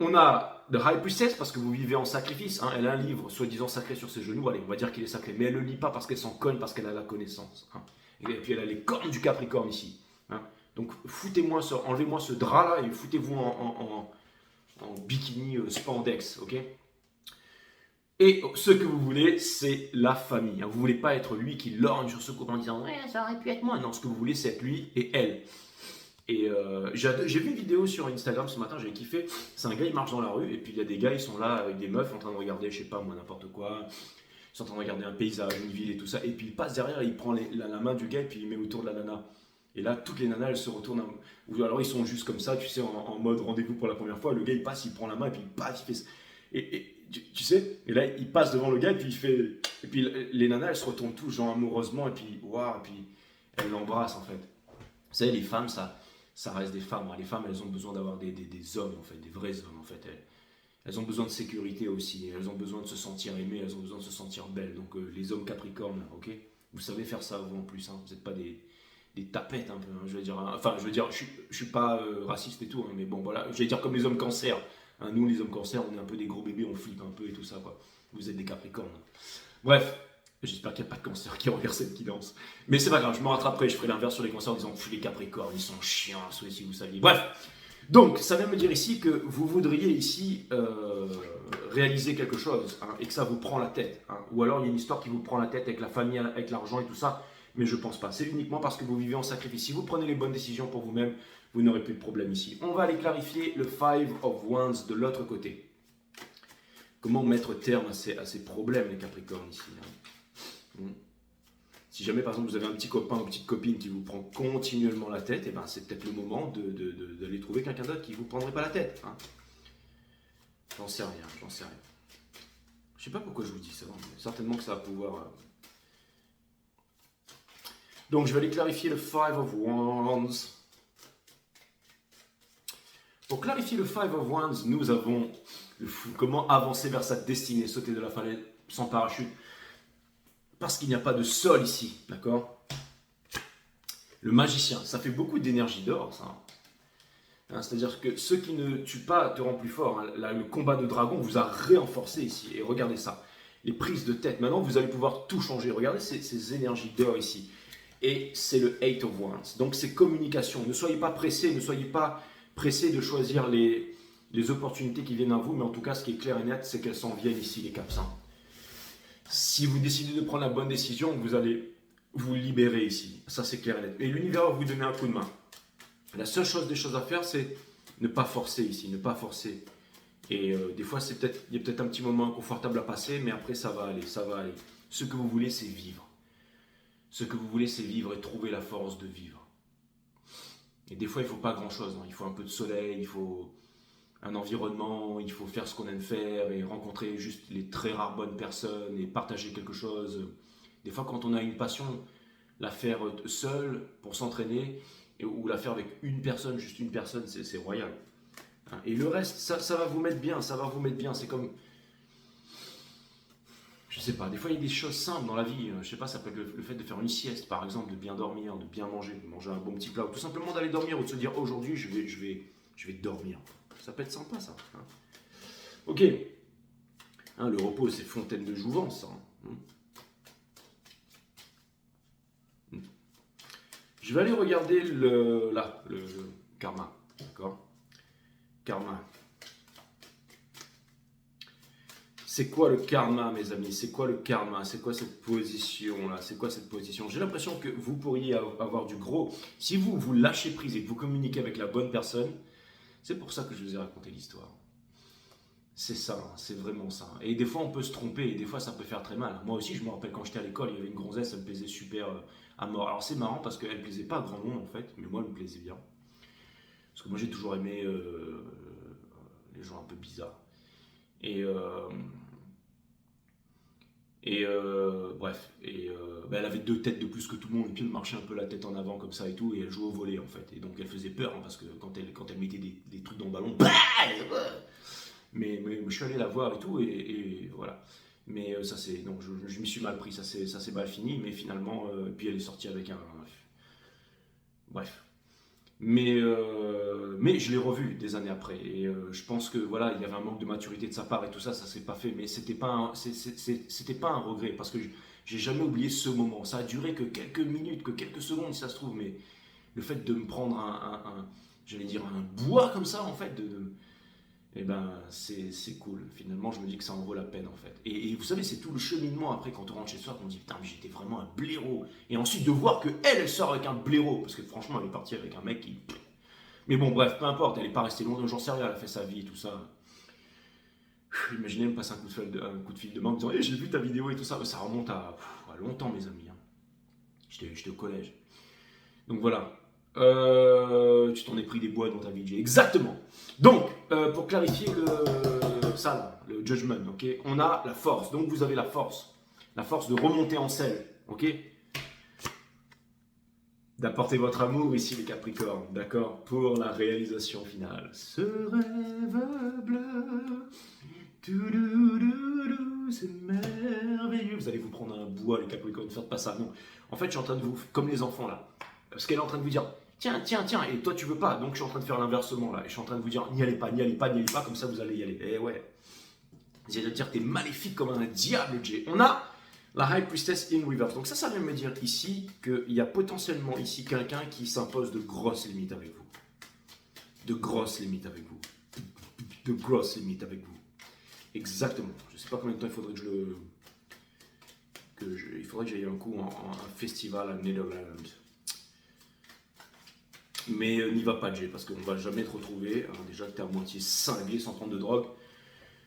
On a The High Priestess parce que vous vivez en sacrifice. Hein. Elle a un livre soi-disant sacré sur ses genoux. Allez, on va dire qu'il est sacré. Mais elle ne le lit pas parce qu'elle s'en cogne, parce qu'elle a la connaissance. Hein. Et puis elle a les cornes du Capricorne ici. Hein. Donc enlevez-moi ce drap-là et foutez-vous en bikini spandex. Ok. Et ce que vous voulez, c'est la famille. Hein. Vous ne voulez pas être lui qui lorgne sur ce copain en disant « Ouais, ça aurait pu être moi ». Non, ce que vous voulez, c'est être lui et elle. Et j'ai vu une vidéo sur Instagram ce matin, j'ai kiffé. C'est un gars, il marche dans la rue, et puis il y a des gars, ils sont là avec des meufs en train de regarder, je sais pas moi, n'importe quoi. Ils sont en train de regarder un paysage, une ville et tout ça. Et puis il passe derrière, il prend la main du gars, et puis il met autour de la nana. Et là, toutes les nanas, elles se retournent. Ou alors ils sont juste comme ça, tu sais, en mode rendez-vous pour la première fois. Le gars, il passe, il prend la main, et puis paf, il fait. Et tu sais, et là, il passe devant le gars, et puis il fait. Et puis les nanas, elles se retournent tous, genre amoureusement, et puis waouh, et puis elles l'embrassent en fait. Vous savez, les femmes, ça reste des femmes. Les femmes, elles ont besoin d'avoir des hommes, en fait, des vrais hommes, en fait. Elles ont besoin de sécurité aussi. Elles ont besoin de se sentir aimées, elles ont besoin de se sentir belles. Donc, les hommes capricornes, ok? Vous savez faire ça, vous, en plus. Hein. Vous n'êtes pas des tapettes, un peu. Hein. Je veux dire, je suis pas raciste et tout, hein, mais bon, voilà. Je vais dire comme les hommes cancer. Hein, nous, les hommes cancer, on est un peu des gros bébés, on flippe un peu et tout ça, quoi. Vous êtes des capricornes. Bref. J'espère qu'il n'y a pas de cancer qui regarde cette guidance. Mais c'est pas grave, je me rattraperai, je ferai l'inverse sur les cancers en disant les capricornes, ils sont chiants, si vous saviez. Bref, donc ça vient me dire ici que vous voudriez ici réaliser quelque chose hein, et que ça vous prend la tête. Hein, ou alors il y a une histoire qui vous prend la tête avec la famille, avec l'argent et tout ça, mais je pense pas. C'est uniquement parce que vous vivez en sacrifice. Si vous prenez les bonnes décisions pour vous-même, vous n'aurez plus de problème ici. On va aller clarifier le Five of Wands de l'autre côté. Comment mettre terme à ces problèmes, les Capricornes, ici, hein. Si jamais, par exemple, vous avez un petit copain ou une petite copine qui vous prend continuellement la tête, eh ben, c'est peut-être le moment d'aller trouver quelqu'un d'autre qui ne vous prendrait pas la tête, hein. J'en sais rien, j'en sais rien. Je sais pas pourquoi je vous dis ça, mais certainement que ça va pouvoir... Donc, je vais aller clarifier le Five of Wands. Pour clarifier le Five of Wands, nous avons comment avancer vers sa destinée, sauter de la falaise sans parachute, parce qu'il n'y a pas de sol ici, d'accord? Le magicien, ça fait beaucoup d'énergie d'or, ça. Hein, c'est-à-dire que ce qui ne tue pas te rend plus fort. Hein. Là, le combat de dragon vous a renforcé ici. Et regardez ça, les prises de tête. Maintenant, vous allez pouvoir tout changer. Regardez ces énergies d'or ici. Et c'est le Eight of Wands. Donc, c'est communication. Ne soyez pas pressés, ne soyez pas pressés de choisir les opportunités qui viennent à vous. Mais en tout cas, ce qui est clair et net, c'est qu'elles s'en viennent ici, les caps. Hein. Si vous décidez de prendre la bonne décision, vous allez vous libérer ici. Ça, c'est clair et net. Et l'univers va vous donner un coup de main. La seule chose à faire, c'est ne pas forcer ici, ne pas forcer. Et des fois, il y a peut-être un petit moment inconfortable à passer, mais après, ça va aller, ça va aller. Ce que vous voulez, c'est vivre. Ce que vous voulez, c'est vivre et trouver la force de vivre. Et des fois, il ne faut pas grand-chose. Hein. Il faut un peu de soleil, il faut un environnement, il faut faire ce qu'on aime faire et rencontrer juste les très rares bonnes personnes et partager quelque chose. Des fois, quand on a une passion, la faire seul pour s'entraîner, ou la faire avec une personne, juste une personne, c'est royal. Et le reste, ça va vous mettre bien, ça va vous mettre bien. C'est comme, je sais pas, des fois il y a des choses simples dans la vie. Je sais pas, ça peut être le fait de faire une sieste, par exemple, de bien dormir, de bien manger, de manger un bon petit plat, ou tout simplement d'aller dormir, ou de se dire aujourd'hui je vais dormir. Ça peut être sympa, ça. Hein. Ok. Hein, le repos, c'est fontaine de jouvence, ça. Hein. Je vais aller regarder le karma, d'accord? Karma. C'est quoi le karma, mes amis? C'est quoi le karma? C'est quoi cette position-là? C'est quoi cette position? J'ai l'impression que vous pourriez avoir du gros. Si vous lâchez prise et que vous communiquez avec la bonne personne, c'est pour ça que je vous ai raconté l'histoire. C'est ça, hein, c'est vraiment ça. Et des fois, on peut se tromper et des fois, ça peut faire très mal. Moi aussi, je me rappelle quand j'étais à l'école, il y avait une gonzesse, elle me plaisait super à mort. Alors, c'est marrant parce qu'elle ne plaisait pas à grand monde en fait, mais moi, elle me plaisait bien. Parce que moi, j'ai toujours aimé les gens un peu bizarres. Et, bref, ben, elle avait 2 têtes de plus que tout le monde, et puis elle marchait un peu la tête en avant comme ça et tout, et elle jouait au volley en fait. Et donc, elle faisait peur hein, parce que quand elle mettait des trucs dans le ballon, mais je suis allé la voir et tout, et voilà. Mais ça c'est, donc je m'y suis mal pris, ça c'est mal fini, mais finalement, puis elle est sortie avec un... Bref. Mais je l'ai revu des années après, et je pense que voilà, il y avait un manque de maturité de sa part et tout ça, ça s'est pas fait, mais c'était pas un regret, parce que j'ai jamais oublié ce moment. Ça a duré que quelques minutes, que quelques secondes si ça se trouve, mais le fait de me prendre j'allais dire un bois comme ça en fait, eh ben, c'est cool. Finalement, je me dis que ça en vaut la peine, en fait. Et vous savez, c'est tout le cheminement après, quand on rentre chez soi, qu'on dit, putain, mais j'étais vraiment un blaireau. Et ensuite, de voir que elle sort avec un blaireau. Parce que franchement, elle est partie avec un mec qui... Mais bon, bref, peu importe, elle n'est pas restée longtemps, j'en sais rien, elle a fait sa vie et tout ça. Imaginez me passer un coup de fil de main en me disant, hey, j'ai vu ta vidéo et tout ça. Ça remonte à longtemps, mes amis. Hein. J'étais au collège. Donc voilà. Tu t'en es pris des bois dans ta vie, Jay. Exactement. Donc, pour clarifier le judgment, ok, on a la force. Donc, vous avez la force de remonter en selle, ok, d'apporter votre amour ici, les Capricornes, d'accord, pour la réalisation finale. Ce rêve bleu, c'est merveilleux. Vous allez vous prendre un bois, les Capricornes, ne faites pas ça. Non. En fait, je suis en train de vous, comme les enfants là, parce qu'elle est en train de vous dire. Tiens, et toi tu veux pas, donc je suis en train de faire l'inversement là, et je suis en train de vous dire, n'y allez pas, comme ça vous allez y aller. Eh ouais, c'est-à-dire t'es maléfique comme un diable, Jay. On a la High Priestess in Reverse, donc ça vient me dire ici qu'il y a potentiellement ici quelqu'un qui s'impose de grosses limites avec vous. De grosses limites avec vous. Exactement. Je sais pas combien de temps il faudrait il faudrait que j'aille un coup en un festival à Netherlands. Mais n'y va pas, Jay, parce qu'on ne va jamais te retrouver. Alors, déjà que tu es à moitié cinglé sans prendre de drogue.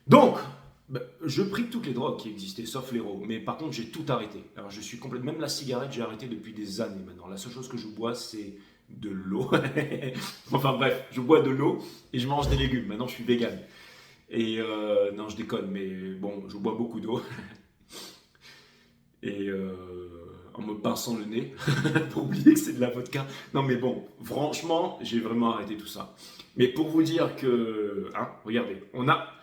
Donc, bah, je prie toutes les drogues qui existaient, sauf l'héros. Mais par contre, j'ai tout arrêté. Alors, je suis complètement. Même la cigarette, j'ai arrêté depuis des années maintenant. La seule chose que je bois, c'est de l'eau. Enfin bref, je bois de l'eau et je mange des légumes. Maintenant, je suis vegan. Et non, je déconne, mais bon, je bois beaucoup d'eau. Et en me pinçant le nez pour oublier que c'est de la vodka. Non, mais bon, franchement, j'ai vraiment arrêté tout ça. Mais pour vous dire que, hein, regardez, on a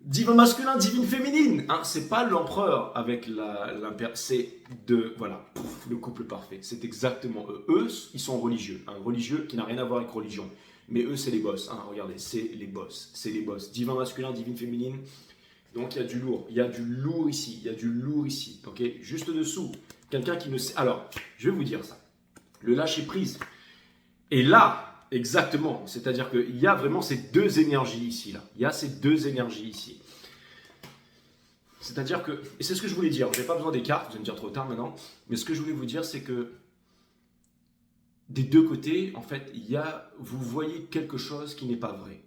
divin masculin, divine féminine. Hein, c'est pas l'empereur avec l'impérial, c'est voilà, pouf, le couple parfait. C'est exactement eux. Eux, ils sont religieux. Un religieux qui n'a rien à voir avec religion. Mais eux, c'est les boss. Hein, regardez, c'est les boss. C'est les boss. Divin masculin, divine féminine. Donc il y a du lourd. Il y a du lourd ici. Il y a du lourd ici. Ok. Juste dessous, quelqu'un qui ne sait. Alors, je vais vous dire ça. Le lâcher prise. Et là. Exactement, c'est-à-dire qu'il y a vraiment ces deux énergies ici, là. Il y a ces deux énergies ici. C'est-à-dire que, et c'est ce que je voulais dire, je n'ai pas besoin des cartes, vous allez me dire trop tard maintenant, mais ce que je voulais vous dire, c'est que des deux côtés, en fait, vous voyez quelque chose qui n'est pas vrai.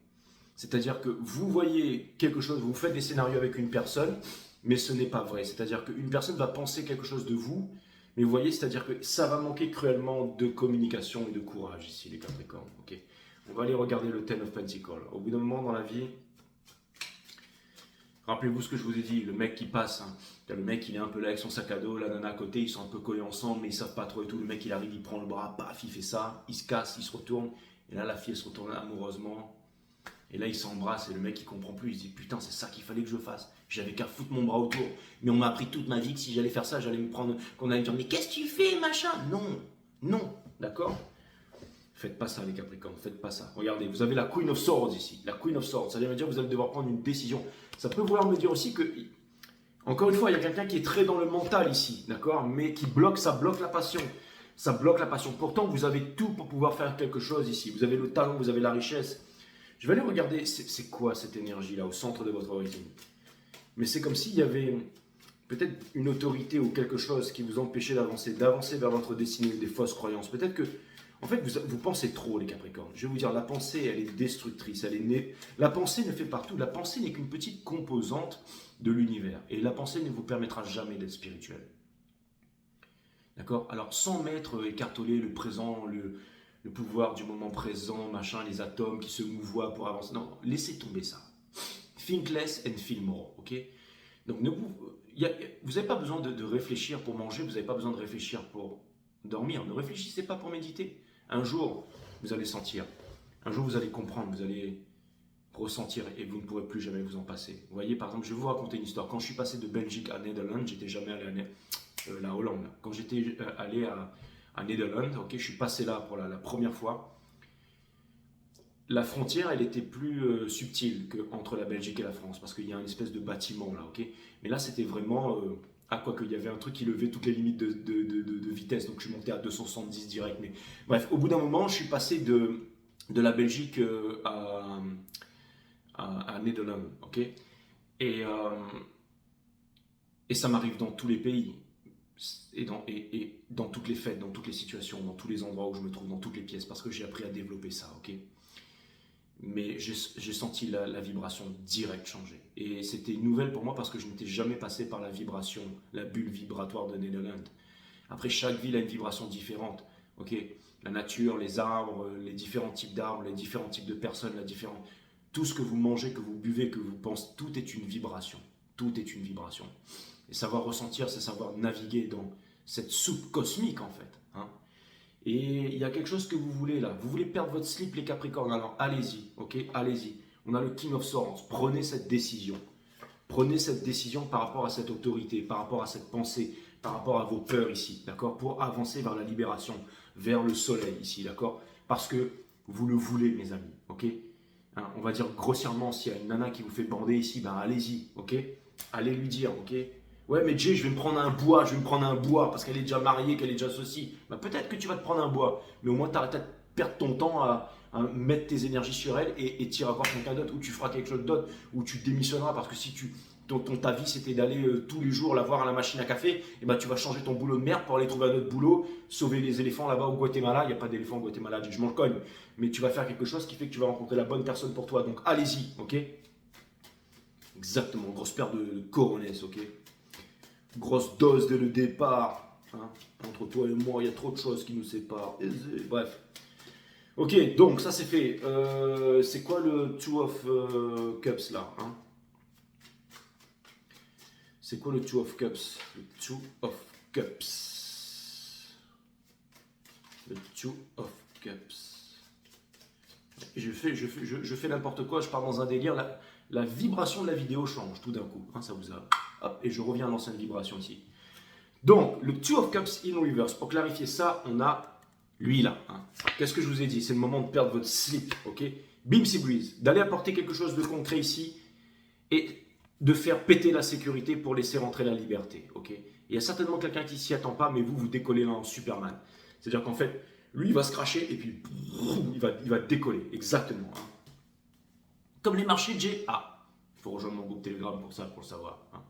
C'est-à-dire que vous voyez quelque chose, vous faites des scénarios avec une personne, mais ce n'est pas vrai. C'est-à-dire qu'une personne va penser quelque chose de vous, mais vous voyez, c'est-à-dire que ça va manquer cruellement de communication et de courage ici, les Capricornes. Ok. On va aller regarder le Ten of Pentacles. Au bout d'un moment dans la vie, rappelez-vous ce que je vous ai dit, le mec qui passe, hein. Le mec il est un peu là avec son sac à dos, la nana à côté, ils sont un peu collés ensemble, mais ils savent pas trop et tout. Le mec il arrive, il prend le bras, paf, il fait ça, il se casse, il se retourne, et là la fille elle se retourne amoureusement. Et là, ils s'embrassent et le mec, il comprend plus. Il se dit, putain, c'est ça qu'il fallait que je fasse. J'avais qu'à foutre mon bras autour. Mais on m'a appris toute ma vie que si j'allais faire ça, j'allais me prendre... Qu'on allait me dire, mais qu'est-ce que tu fais, machin? Non, non, d'accord? Faites pas ça, les Capricornes, faites pas ça. Regardez, vous avez la Queen of Swords ici. La Queen of Swords, ça veut dire que vous allez devoir prendre une décision. Ça peut vouloir me dire aussi que... Encore une fois, il y a quelqu'un qui est très dans le mental ici, d'accord? Mais qui bloque, ça bloque la passion. Ça bloque la passion. Pourtant, vous avez tout pour pouvoir faire quelque chose ici. Vous avez le talent, vous avez la richesse. Je vais aller regarder, c'est quoi cette énergie-là au centre de votre origine. Mais c'est comme s'il y avait peut-être une autorité ou quelque chose qui vous empêchait d'avancer vers votre destinée, des fausses croyances. Peut-être que, en fait, vous pensez trop, les Capricornes. Je vais vous dire, la pensée, elle est destructrice. La pensée ne fait pas tout. La pensée n'est qu'une petite composante de l'univers. Et la pensée ne vous permettra jamais d'être spirituel. D'accord? Alors, sans mettre écarteler le présent, le pouvoir du moment présent, machin, les atomes qui se mouvoient pour avancer. Non, laissez tomber ça. Think less and feel more, ok? Donc, vous n'avez pas besoin de réfléchir pour manger, vous n'avez pas besoin de réfléchir pour dormir. Ne réfléchissez pas pour méditer. Un jour, vous allez sentir. Un jour, vous allez comprendre, vous allez ressentir et vous ne pourrez plus jamais vous en passer. Vous voyez, par exemple, je vais vous raconter une histoire. Quand je suis passé de Belgique à Netherlands, j'étais jamais allé à la Hollande. Quand j'étais allé à Netherlands, ok, je suis passé là pour la première fois. La frontière, elle était plus subtile qu'entre la Belgique et la France, parce qu'il y a une espèce de bâtiment là, ok. Mais là, c'était vraiment, quoi qu'il y avait un truc qui levait toutes les limites de vitesse, donc je suis monté à 270 direct. Mais bref, au bout d'un moment, je suis passé de la Belgique à Netherlands, ok. Et ça m'arrive dans tous les pays. Et dans toutes les fêtes, dans toutes les situations, dans tous les endroits où je me trouve, dans toutes les pièces, parce que j'ai appris à développer ça, ok. Mais j'ai senti la vibration directe changer. Et c'était une nouvelle pour moi parce que je n'étais jamais passé par la vibration, la bulle vibratoire de Netherlands. Après, chaque ville a une vibration différente, ok. La nature, les arbres, les différents types d'arbres, les différents types de personnes, tout ce que vous mangez, que vous buvez, que vous pensez, tout est une vibration. Tout est une vibration. Et savoir ressentir, c'est savoir naviguer dans cette soupe cosmique, en fait. Hein. Et il y a quelque chose que vous voulez là. Vous voulez perdre votre slip, les Capricornes. Alors allez-y, ok, allez-y. On a le King of Swords. Prenez cette décision. Prenez cette décision par rapport à cette autorité, par rapport à cette pensée, par rapport à vos peurs ici, d'accord, pour avancer vers la libération, vers le soleil ici, d'accord. Parce que vous le voulez, mes amis, ok. Hein, on va dire grossièrement, s'il y a une nana qui vous fait bander ici, ben allez-y, ok. Allez lui dire, ok. Ouais, mais Jay, je vais me prendre un bois, parce qu'elle est déjà mariée, qu'elle est déjà ceci. Bah, peut-être que tu vas te prendre un bois, mais au moins tu arrêtes de perdre ton temps à mettre tes énergies sur elle et tu iras voir quelqu'un d'autre, ou tu feras quelque chose d'autre, ou tu démissionneras, parce que si tu ta vie c'était d'aller tous les jours la voir à la machine à café, et ben tu vas changer ton boulot de merde pour aller trouver un autre boulot, sauver les éléphants là-bas au Guatemala. Il n'y a pas d'éléphants au Guatemala, je m'en cogne. Mais tu vas faire quelque chose qui fait que tu vas rencontrer la bonne personne pour toi. Donc allez-y, ok? Exactement, grosse paire de coronets, ok? Grosse dose dès le départ. Hein? Entre toi et moi, il y a trop de choses qui nous séparent. Bref. Ok, donc ça c'est fait. C'est quoi le Two of Cups là, hein? C'est quoi le Two of Cups? Le Two of Cups. Le Two of Cups. Je fais n'importe quoi, je pars dans un délire. La vibration de la vidéo change tout d'un coup. Hein, ça vous a... Hop, et je reviens à l'ancienne vibration ici. Donc, le Two of Cups in reverse. Pour clarifier ça, on a lui là. Hein. Qu'est-ce que je vous ai dit? C'est le moment de perdre votre slip. Ok? Bimsy Breeze. D'aller apporter quelque chose de concret ici et de faire péter la sécurité pour laisser rentrer la liberté. Ok? Il y a certainement quelqu'un qui s'y attend pas, mais vous décollez là en Superman. C'est-à-dire qu'en fait, lui, il va se cracher et puis il va décoller. Exactement. Hein. Comme les marchés de G. Ah, il faut rejoindre mon groupe Telegram pour ça, pour le savoir. Hein.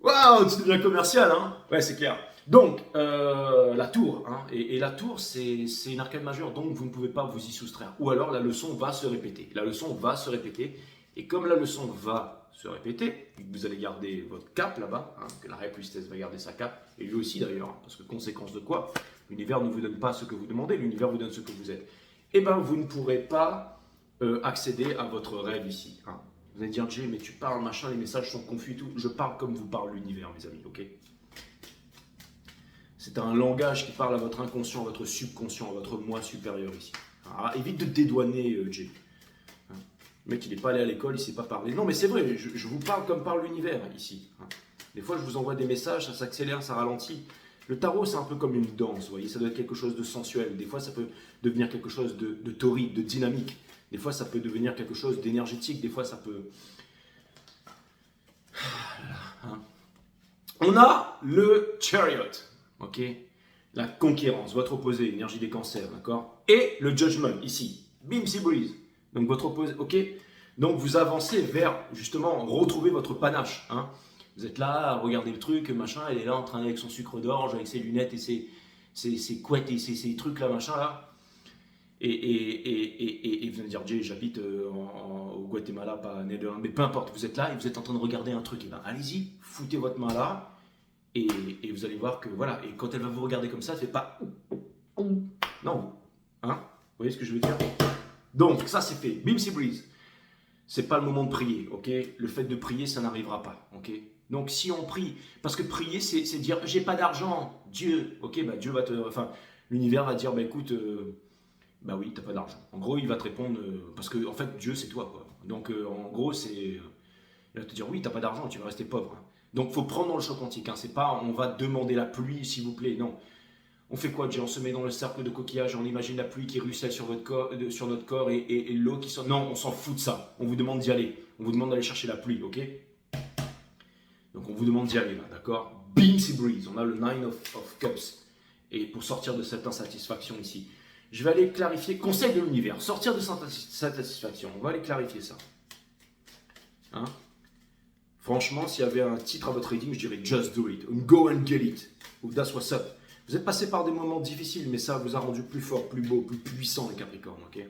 Waouh, tu deviens commercial, hein? Ouais, c'est clair. Donc, la tour. Hein, et la tour, c'est une arcade majeure, donc vous ne pouvez pas vous y soustraire. Ou alors, la leçon va se répéter. La leçon va se répéter. Et comme la leçon va se répéter, vous allez garder votre cap là-bas, hein, que la Répustesse va garder sa cape, et lui aussi d'ailleurs, hein, parce que conséquence de quoi? L'univers ne vous donne pas ce que vous demandez, l'univers vous donne ce que vous êtes. Eh bien, vous ne pourrez pas accéder à votre rêve ici. Hein. Vous allez dire, Jay, mais tu parles, machin, les messages sont confus et tout. Je parle comme vous parle l'univers, mes amis, ok? C'est un langage qui parle à votre inconscient, à votre subconscient, à votre moi supérieur ici. Alors, évite de te dédouaner, Jay. Hein. Le mec, il n'est pas allé à l'école, il ne sait pas parler. Non, mais c'est vrai, je vous parle comme parle l'univers ici. Hein. Des fois, je vous envoie des messages, ça s'accélère, ça ralentit. Le tarot, c'est un peu comme une danse, vous voyez, ça doit être quelque chose de sensuel. Des fois, ça peut devenir quelque chose de torride, de dynamique. Des fois, ça peut devenir quelque chose d'énergétique. Des fois, ça peut... Hein. On a le Chariot, ok? La conquérance, votre opposé, énergie des cancers, d'accord? Et le Judgment, ici, Bimsy Breeze. Donc, votre opposé, ok? Donc, vous avancez vers, justement, retrouver votre panache, hein? Vous êtes là, regardez le truc, machin, elle est là en train avec son sucre d'orge, avec ses lunettes et ses couettes et ses trucs là, machin là. Et vous allez dire, Jay, j'habite au Guatemala, pas Netherlands, mais peu importe, vous êtes là et vous êtes en train de regarder un truc, et ben allez-y, foutez votre main là, et vous allez voir que voilà, et quand elle va vous regarder comme ça, elle fait pas non, hein, vous voyez ce que je veux dire? Donc ça c'est fait, Bimsy Breeze. C'est pas le moment de prier, ok? Le fait de prier, ça n'arrivera pas, ok? Donc si on prie, parce que prier, c'est dire j'ai pas d'argent, Dieu, ok? Bah Dieu va te, enfin, l'univers va dire bah écoute, bah oui, t'as pas d'argent. En gros, il va te répondre parce que en fait Dieu c'est toi, quoi. Donc en gros c'est, il va te dire oui, t'as pas d'argent, tu vas rester pauvre. Hein. Donc faut prendre dans le choc quantique. Hein. C'est pas on va demander la pluie s'il vous plaît, non. On fait quoi, Dieu? On se met dans le cercle de coquillage, on imagine la pluie qui ruisselle sur, sur notre corps et l'eau qui sort. Non, on s'en fout de ça. On vous demande d'y aller. On vous demande d'aller chercher la pluie, ok? Donc on vous demande d'y aller, là, d'accord? Bimsy Breeze, on a le Nine of Cups. Et pour sortir de cette insatisfaction ici, je vais aller clarifier, conseil de l'univers, sortir de cette insatisfaction. On va aller clarifier ça. Hein? Franchement, s'il y avait un titre à votre reading, je dirais Just Do It, ou Go and Get It, ou That's What's Up. Vous êtes passé par des moments difficiles, mais ça vous a rendu plus fort, plus beau, plus puissant, les Capricornes, ok?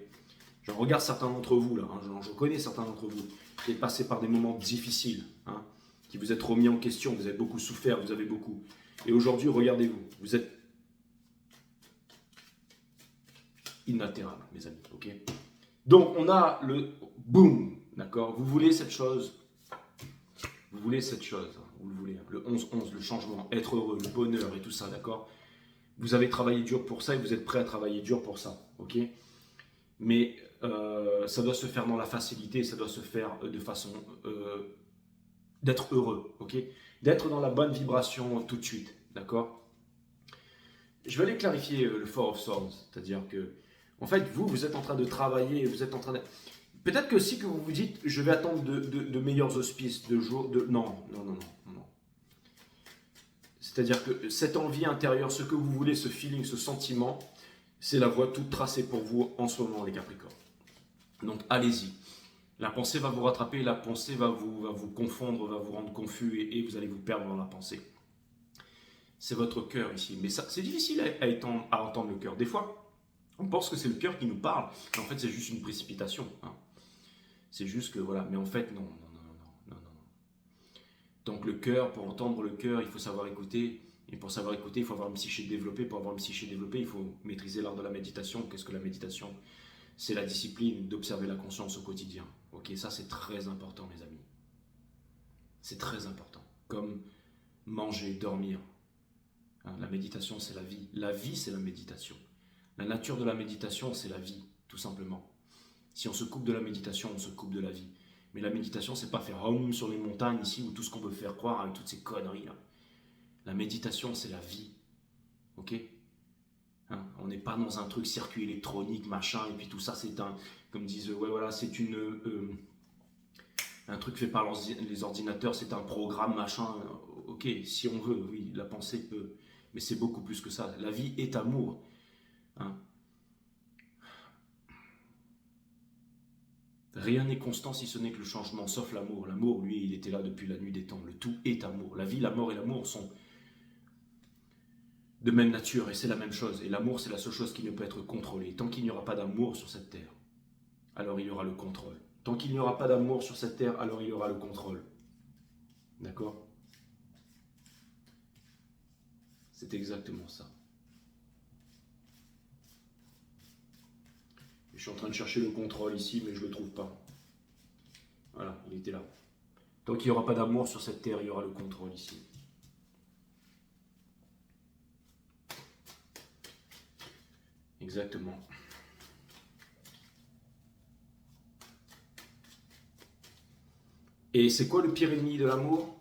Je regarde certains d'entre vous, là, hein, je connais certains d'entre vous, qui êtes passé par des moments difficiles, hein, qui vous êtes remis en question, vous avez beaucoup souffert, vous avez beaucoup. Et aujourd'hui, regardez-vous, vous êtes inaltérable, mes amis, ok? Donc, on a le boom, d'accord? Vous voulez cette chose, vous voulez cette chose, hein, vous le voulez, hein, le 11-11, le changement, être heureux, le bonheur et tout ça, d'accord? Vous avez travaillé dur pour ça et vous êtes prêt à travailler dur pour ça, ok? Mais ça doit se faire dans la facilité, ça doit se faire de façon d'être heureux, ok? D'être dans la bonne vibration tout de suite, d'accord? Je vais aller clarifier le Four of Swords, c'est-à-dire que, en fait, vous êtes en train de travailler, vous êtes en train de... Peut-être que si que vous vous dites, je vais attendre de meilleurs auspices, de jours, de... Non. C'est-à-dire que cette envie intérieure, ce que vous voulez, ce feeling, ce sentiment, c'est la voie toute tracée pour vous en ce moment, les Capricornes. Donc, allez-y. La pensée va vous rattraper, la pensée va vous confondre, va vous rendre confus et vous allez vous perdre dans la pensée. C'est votre cœur ici. Mais ça, c'est difficile à entendre le cœur. Des fois, on pense que c'est le cœur qui nous parle, mais en fait, c'est juste une précipitation. Hein. C'est juste que, voilà. Mais en fait, non, non, non, non, non, non, non. Donc le cœur, pour entendre le cœur, il faut savoir écouter. Et pour savoir écouter, il faut avoir une psyché développée. Pour avoir une psyché développée, il faut maîtriser l'art de la méditation. Qu'est-ce que la méditation? C'est la discipline d'observer la conscience au quotidien. Ok, ça c'est très important, mes amis. C'est très important. Comme manger, dormir. Hein, la méditation, c'est la vie. La vie, c'est la méditation. La nature de la méditation, c'est la vie, tout simplement. Si on se coupe de la méditation, on se coupe de la vie. Mais la méditation, c'est pas faire home sur les montagnes ici ou tout ce qu'on veut faire croire avec toutes ces conneries là. La méditation, c'est la vie. Ok? Hein, on n'est pas dans un truc circuit électronique, machin, et puis tout ça, c'est un, comme disent, ouais, voilà, c'est un truc fait par les ordinateurs, c'est un programme, machin. Ok, si on veut, oui, la pensée peut. Mais c'est beaucoup plus que ça. La vie est amour. Hein. Rien n'est constant si ce n'est que le changement, sauf l'amour. L'amour, lui, il était là depuis la nuit des temps. Le tout est amour. La vie, la mort et l'amour sont de même nature et c'est la même chose. Et l'amour, c'est la seule chose qui ne peut être contrôlée. Tant qu'il n'y aura pas d'amour sur cette terre, alors il y aura le contrôle. Tant qu'il n'y aura pas d'amour sur cette terre, alors il y aura le contrôle. D'accord? C'est exactement ça. Je suis en train de chercher le contrôle ici, mais je ne le trouve pas. Voilà, il était là. Tant qu'il n'y aura pas d'amour sur cette terre, il y aura le contrôle ici. Exactement. Et c'est quoi le pire ennemi de l'amour?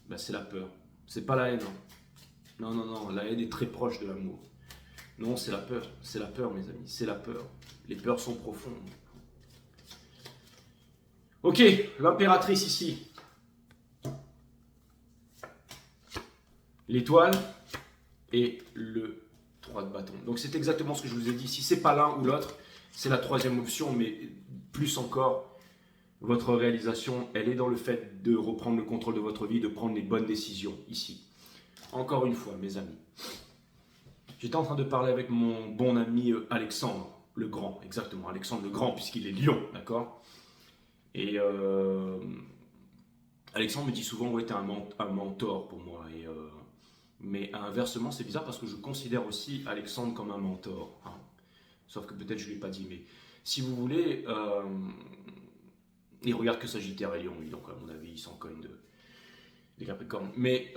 Ben, c'est la peur. C'est pas la haine. Hein. Non, non, non, la haine est très proche de l'amour. Non, c'est la peur. C'est la peur, mes amis. C'est la peur. Les peurs sont profondes. Ok, l'impératrice ici. L'étoile et le 3 de bâton. Donc c'est exactement ce que je vous ai dit. Si c'est pas l'un ou l'autre, c'est la troisième option, mais plus encore, votre réalisation, elle est dans le fait de reprendre le contrôle de votre vie, de prendre les bonnes décisions ici. Encore une fois, mes amis. J'étais en train de parler avec mon bon ami Alexandre le Grand, exactement, Alexandre le Grand, puisqu'il est lion, d'accord? Et Alexandre me dit souvent, ouais, t'es un mentor pour moi. Mais inversement, c'est bizarre parce que je considère aussi Alexandre comme un mentor. Hein. Sauf que peut-être je ne l'ai pas dit, mais si vous voulez, il regarde que Sagittaire et Lion, lui, donc à mon avis, il s'en cogne des Capricornes. Mais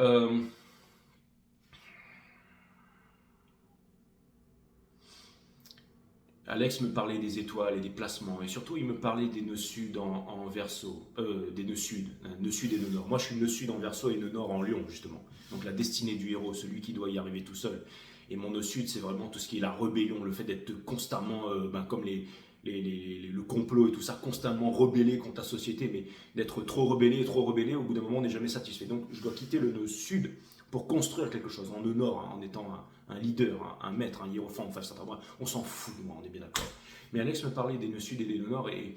Alex me parlait des étoiles et des placements, et surtout il me parlait des nœuds sud en Verseau, des nœuds sud, hein, nœuds sud et nœuds nord. Moi je suis nœud sud en Verseau et nœud nord en Lion justement. Donc la destinée du héros, celui qui doit y arriver tout seul. Et mon nœud sud c'est vraiment tout ce qui est la rébellion, le fait d'être constamment, comme le complot et tout ça, constamment rebellé contre la société, mais d'être trop rebellé, au bout d'un moment on n'est jamais satisfait. Donc je dois quitter le nœud sud pour construire quelque chose en nœud nord, hein, en étant un leader, un maître, un hiérophant, enfin, on s'en fout de moi, on est bien d'accord. Mais Alex me parlait des nœuds sud et des nœuds nord, et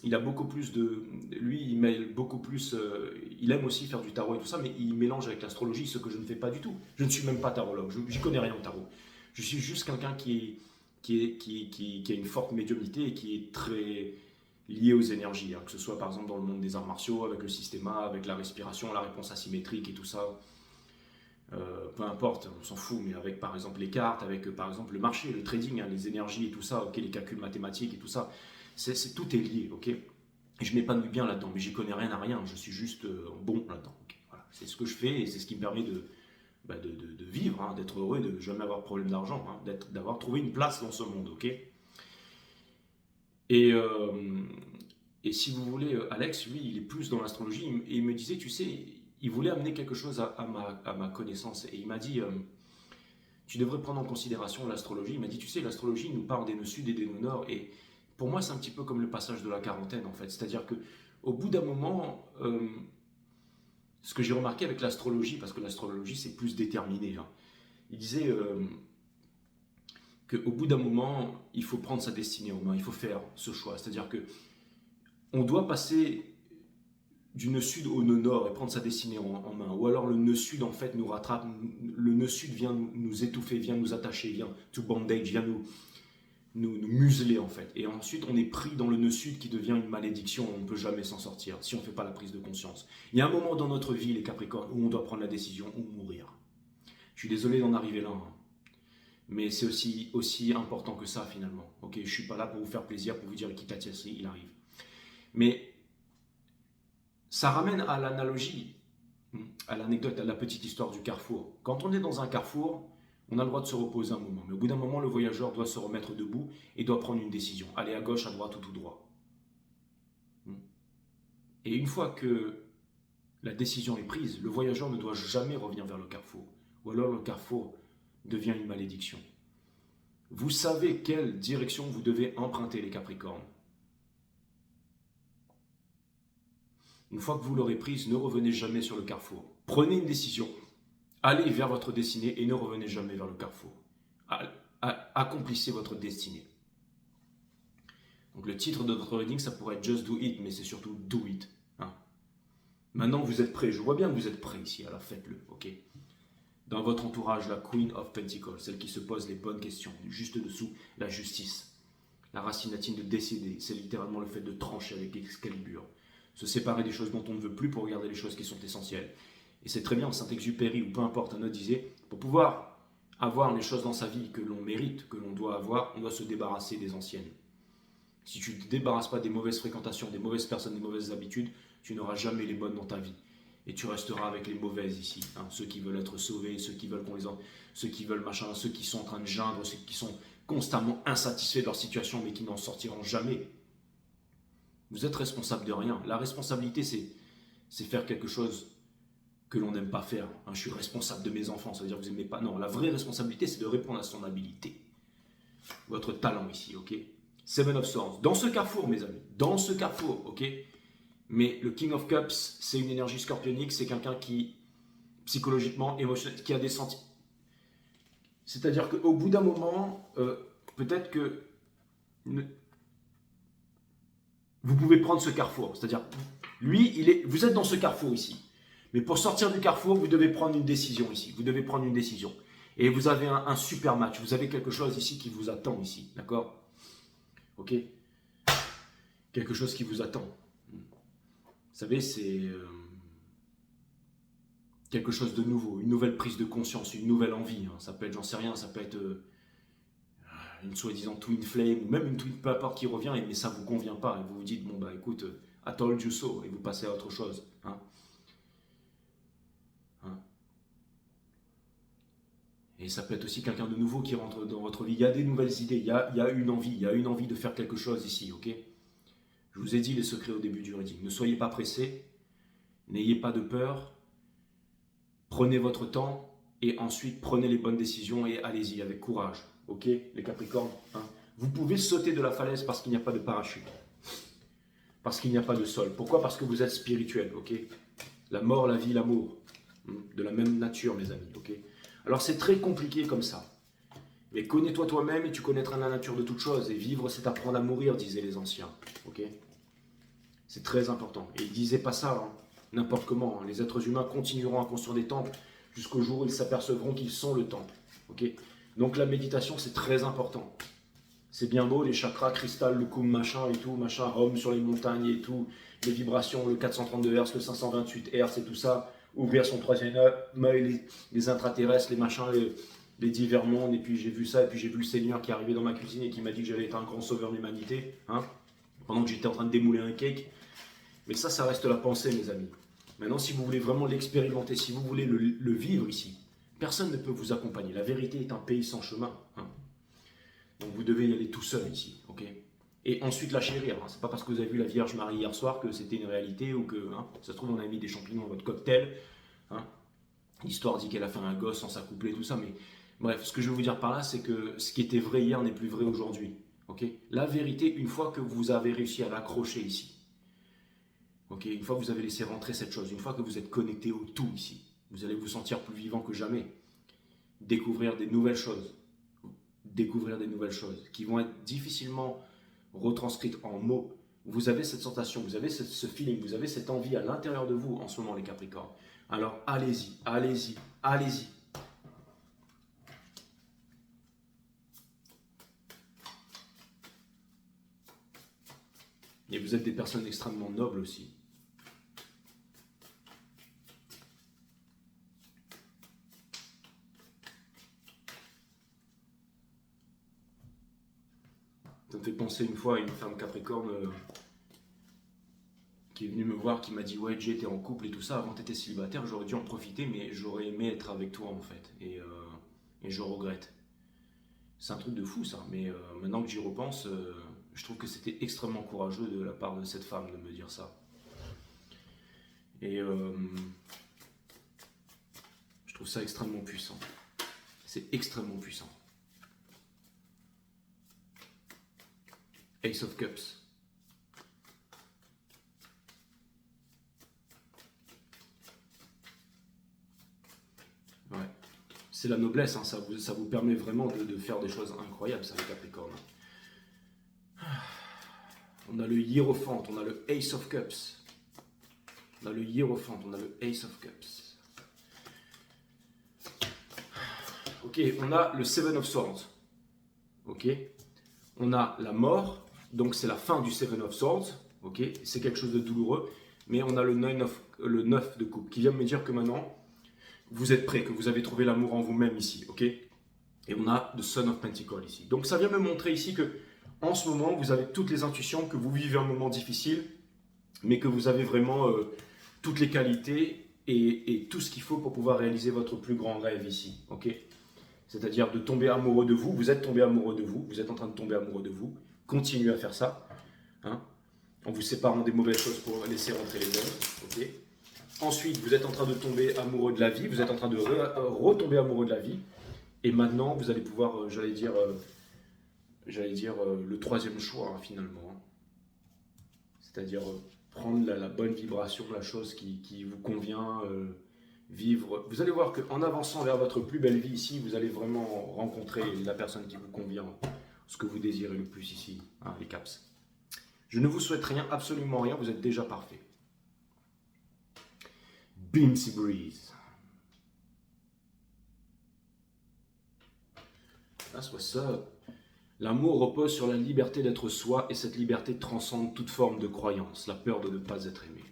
il a beaucoup plus de... Lui, il mêle beaucoup plus... il aime aussi faire du tarot et tout ça, mais il mélange avec l'astrologie, ce que je ne fais pas du tout. Je ne suis même pas tarologue, je n'y connais rien au tarot. Je suis juste quelqu'un qui a une forte médiumnité et qui est très lié aux énergies, hein, que ce soit par exemple dans le monde des arts martiaux, avec le systéma, avec la respiration, la réponse asymétrique et tout ça. Peu importe, on s'en fout, mais avec par exemple les cartes, avec par exemple le marché, le trading, hein, les énergies et tout ça, ok, les calculs mathématiques et tout ça, tout est lié, ok. Et je m'épanouis bien là-dedans, mais j'y connais rien à rien, je suis juste bon là-dedans. Okay, voilà. C'est ce que je fais et c'est ce qui me permet de vivre, hein, d'être heureux, de jamais avoir de problème d'argent, hein, d'avoir trouvé une place dans ce monde, ok. Et, et si vous voulez, Alex, lui, il est plus dans l'astrologie et il me disait, tu sais, il voulait amener quelque chose à ma connaissance. Et il m'a dit, tu devrais prendre en considération l'astrologie. Il m'a dit, tu sais, l'astrologie nous parle des nœuds sud et des nœuds nord. Et pour moi, c'est un petit peu comme le passage de la quarantaine, en fait. C'est-à-dire que au bout d'un moment, ce que j'ai remarqué avec l'astrologie, parce que l'astrologie, c'est plus déterminé, hein, il disait qu'au bout d'un moment, il faut prendre sa destinée en main, il faut faire ce choix. C'est-à-dire que on doit passer du nœud sud au nœud nord et prendre sa destinée en main. Ou alors le nœud sud, en fait, nous rattrape. Le nœud sud vient nous étouffer, vient nous attacher, vient to bandage, vient nous museler, en fait. Et ensuite, on est pris dans le nœud sud qui devient une malédiction. On ne peut jamais s'en sortir si on ne fait pas la prise de conscience. Il y a un moment dans notre vie, les Capricornes, où on doit prendre la décision ou mourir. Je suis désolé d'en arriver là, hein. Mais c'est aussi important que ça, finalement. Ok, je ne suis pas là pour vous faire plaisir, pour vous dire qu'il il arrive. Mais ça ramène à l'analogie, à l'anecdote, à la petite histoire du carrefour. Quand on est dans un carrefour, on a le droit de se reposer un moment. Mais au bout d'un moment, le voyageur doit se remettre debout et doit prendre une décision. Aller à gauche, à droite ou tout droit. Et une fois que la décision est prise, le voyageur ne doit jamais revenir vers le carrefour. Ou alors le carrefour devient une malédiction. Vous savez quelle direction vous devez emprunter, les Capricornes. Une fois que vous l'aurez prise, ne revenez jamais sur le carrefour. Prenez une décision. Allez vers votre destinée et ne revenez jamais vers le carrefour. Accomplissez votre destinée. Donc le titre de votre reading, ça pourrait être Just Do It, mais c'est surtout Do It. Hein. Maintenant vous êtes prêts, je vois bien que vous êtes prêts ici, alors faites-le, ok. Dans votre entourage, la Queen of Pentacles, celle qui se pose les bonnes questions. Juste dessous, la justice. La racine latine de décider, c'est littéralement le fait de trancher avec Excalibur. Se séparer des choses dont on ne veut plus pour regarder les choses qui sont essentielles. Et c'est très bien, Saint-Exupéry ou peu importe, un autre disait, pour pouvoir avoir les choses dans sa vie que l'on mérite, que l'on doit avoir, on doit se débarrasser des anciennes. Si tu ne te débarrasses pas des mauvaises fréquentations, des mauvaises personnes, des mauvaises habitudes, tu n'auras jamais les bonnes dans ta vie. Et tu resteras avec les mauvaises ici. Hein, ceux qui veulent être sauvés, ceux qui veulent qu'on les ceux qui veulent machin, ceux qui sont en train de geindre, ceux qui sont constamment insatisfaits de leur situation mais qui n'en sortiront jamais. Vous êtes responsable de rien. La responsabilité, c'est faire quelque chose que l'on n'aime pas faire. Hein, je suis responsable de mes enfants, ça veut dire que vous n'aimez pas. Non, la vraie responsabilité, c'est de répondre à son habilité. Votre talent ici, ok. Seven of Swords. Dans ce carrefour, mes amis, dans ce carrefour, ok. Mais le King of Cups, c'est une énergie scorpionique, c'est quelqu'un qui, psychologiquement, émotionnellement, qui a des sentiments. C'est-à-dire qu'au bout d'un moment, peut-être que vous pouvez prendre ce carrefour. C'est-à-dire, lui, vous êtes dans ce carrefour ici. Mais pour sortir du carrefour, vous devez prendre une décision ici. Vous devez prendre une décision. Et vous avez un super match. Vous avez quelque chose ici qui vous attend ici. D'accord? Ok? Quelque chose qui vous attend. Vous savez, c'est quelque chose de nouveau, une nouvelle prise de conscience, une nouvelle envie. Hein. Ça peut être, j'en sais rien, ça peut être une soi-disant twin flame, ou même une twin, peu importe qui revient, mais ça ne vous convient pas. Et vous vous dites, bon bah écoute, I told you so, et vous passez à autre chose. Hein. Hein. Et ça peut être aussi quelqu'un de nouveau qui rentre dans votre vie. Il y a des nouvelles idées, il y a une envie de faire quelque chose ici, ok? Je vous ai dit les secrets au début du reading. Ne soyez pas pressés, n'ayez pas de peur, prenez votre temps et ensuite prenez les bonnes décisions et allez-y avec courage. Ok, les Capricornes, hein. Vous pouvez sauter de la falaise parce qu'il n'y a pas de parachute. Parce qu'il n'y a pas de sol. Pourquoi? Parce que vous êtes spirituel, ok? La mort, la vie, l'amour. De la même nature, mes amis, ok? Alors c'est très compliqué comme ça. Mais connais-toi toi-même et tu connaîtras la nature de toute chose. Et vivre, c'est apprendre à mourir, disaient les anciens. Ok? C'est très important. Et ils ne disaient pas ça, hein, n'importe comment. Hein. Les êtres humains continueront à construire des temples jusqu'au jour où ils s'apercevront qu'ils sont le temple. Ok? Donc la méditation, c'est très important. C'est bien beau, les chakras, cristal, le koum, machin et tout, machin, Rome sur les montagnes et tout, les vibrations, le 432 Hz, le 528 Hz et tout ça, ouvrir son troisième œil, les intraterrestres, les machins, les divers mondes, et puis j'ai vu ça, et puis j'ai vu le Seigneur qui est arrivé dans ma cuisine et qui m'a dit que j'allais être un grand sauveur de l'humanité, hein, pendant que j'étais en train de démouler un cake. Mais ça reste la pensée, mes amis. Maintenant, si vous voulez vraiment l'expérimenter, si vous voulez le vivre ici, personne ne peut vous accompagner. La vérité est un pays sans chemin. Hein. Donc vous devez y aller tout seul ici, ok? Et ensuite la chérir. Hein. C'est pas parce que vous avez vu la Vierge Marie hier soir que c'était une réalité ou que, hein, ça se trouve, on a mis des champignons dans votre cocktail. Hein. L'histoire dit qu'elle a fait un gosse sans s'accoupler, tout ça. Mais bref, ce que je veux vous dire par là, c'est que ce qui était vrai hier n'est plus vrai aujourd'hui. Ok? La vérité, une fois que vous avez réussi à l'accrocher ici, ok, une fois que vous avez laissé rentrer cette chose, une fois que vous êtes connecté au tout ici, vous allez vous sentir plus vivant que jamais. Découvrir des nouvelles choses. Découvrir des nouvelles choses qui vont être difficilement retranscrites en mots, Vous avez cette sensation, vous avez ce feeling, vous avez cette envie à l'intérieur de vous en ce moment, les Capricornes. Alors allez-y, allez-y, allez-y. Et vous êtes des personnes extrêmement nobles aussi. Ça me fait penser une fois à une femme Capricorne qui est venue me voir, qui m'a dit « Ouais, Jay, t'es en couple et tout ça, avant t'étais célibataire, j'aurais dû en profiter, mais j'aurais aimé être avec toi en fait. Et je regrette. » C'est un truc de fou ça, mais maintenant que j'y repense, je trouve que c'était extrêmement courageux de la part de cette femme de me dire ça. Et je trouve ça extrêmement puissant. C'est extrêmement puissant. Ace of Cups. Ouais. C'est la noblesse, hein. Ça vous permet vraiment de faire des choses incroyables, ça, les Capricornes. On a le Hiérophante, on a le Ace of Cups. On a le Hiérophante, on a le Ace of Cups. Ok, on a le Seven of Swords. Ok. On a la mort, donc c'est la fin du Seven of Swords. Ok, c'est quelque chose de douloureux. Mais on a le 9 de coupe qui vient me dire que maintenant, vous êtes prêt, que vous avez trouvé l'amour en vous-même ici. Ok. Et on a le Son of Pentacles ici. Donc ça vient me montrer ici que en ce moment, vous avez toutes les intuitions, que vous vivez un moment difficile, mais que vous avez vraiment toutes les qualités et tout ce qu'il faut pour pouvoir réaliser votre plus grand rêve ici. Ok. C'est-à-dire de tomber amoureux de vous. Vous êtes tombé amoureux de vous. Vous êtes en train de tomber amoureux de vous. Continuez à faire ça. Hein, en vous séparant des mauvaises choses pour laisser rentrer les bonnes. Okay. Ensuite, vous êtes en train de tomber amoureux de la vie. Vous êtes en train de retomber amoureux de la vie. Et maintenant, vous allez pouvoir, j'allais dire, le troisième choix, hein, finalement. Hein. C'est-à-dire prendre la bonne vibration, la chose qui vous convient, vivre. Vous allez voir qu'en avançant vers votre plus belle vie ici, vous allez vraiment rencontrer la personne qui vous convient, ce que vous désirez le plus ici, hein, les Caps. Je ne vous souhaite rien, absolument rien, vous êtes déjà parfait. Beamsy Breeze. That's what's up. L'amour repose sur la liberté d'être soi et cette liberté transcende toute forme de croyance, la peur de ne pas être aimé.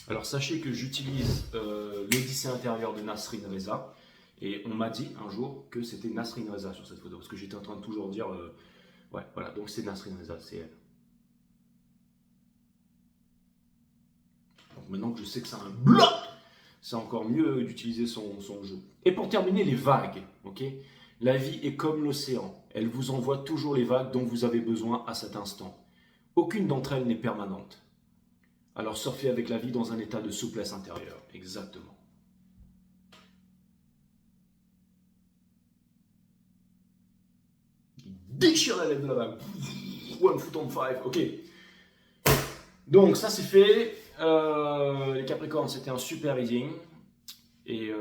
Alors sachez que j'utilise l'Odyssée intérieure de Nasrin Reza et on m'a dit un jour que c'était Nasrin Reza sur cette photo parce que j'étais en train de toujours dire ouais voilà, donc c'est Nasrin Reza, c'est elle. Donc maintenant que je sais que c'est un bloc, c'est encore mieux d'utiliser son jeu. Et pour terminer, les vagues, ok. La vie est comme l'océan, elle vous envoie toujours les vagues dont vous avez besoin à cet instant. Aucune d'entre elles n'est permanente. Alors surfez avec la vie dans un état de souplesse intérieure. Exactement. Il déchire la lèvre de la vague. 1 foot on 5. Ok. Donc ça c'est fait. Les Capricornes, c'était un super reading. Et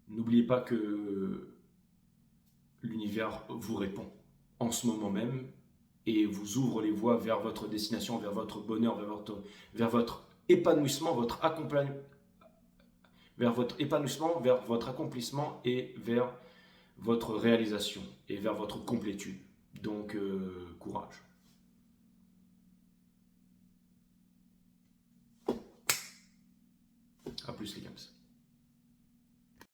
n'oubliez pas que l'univers vous répond en ce moment même. Et vous ouvre les voies vers votre destination, vers votre bonheur, vers votre épanouissement, vers votre accomplissement et vers votre réalisation et vers votre complétude. Donc, courage. A plus les gars.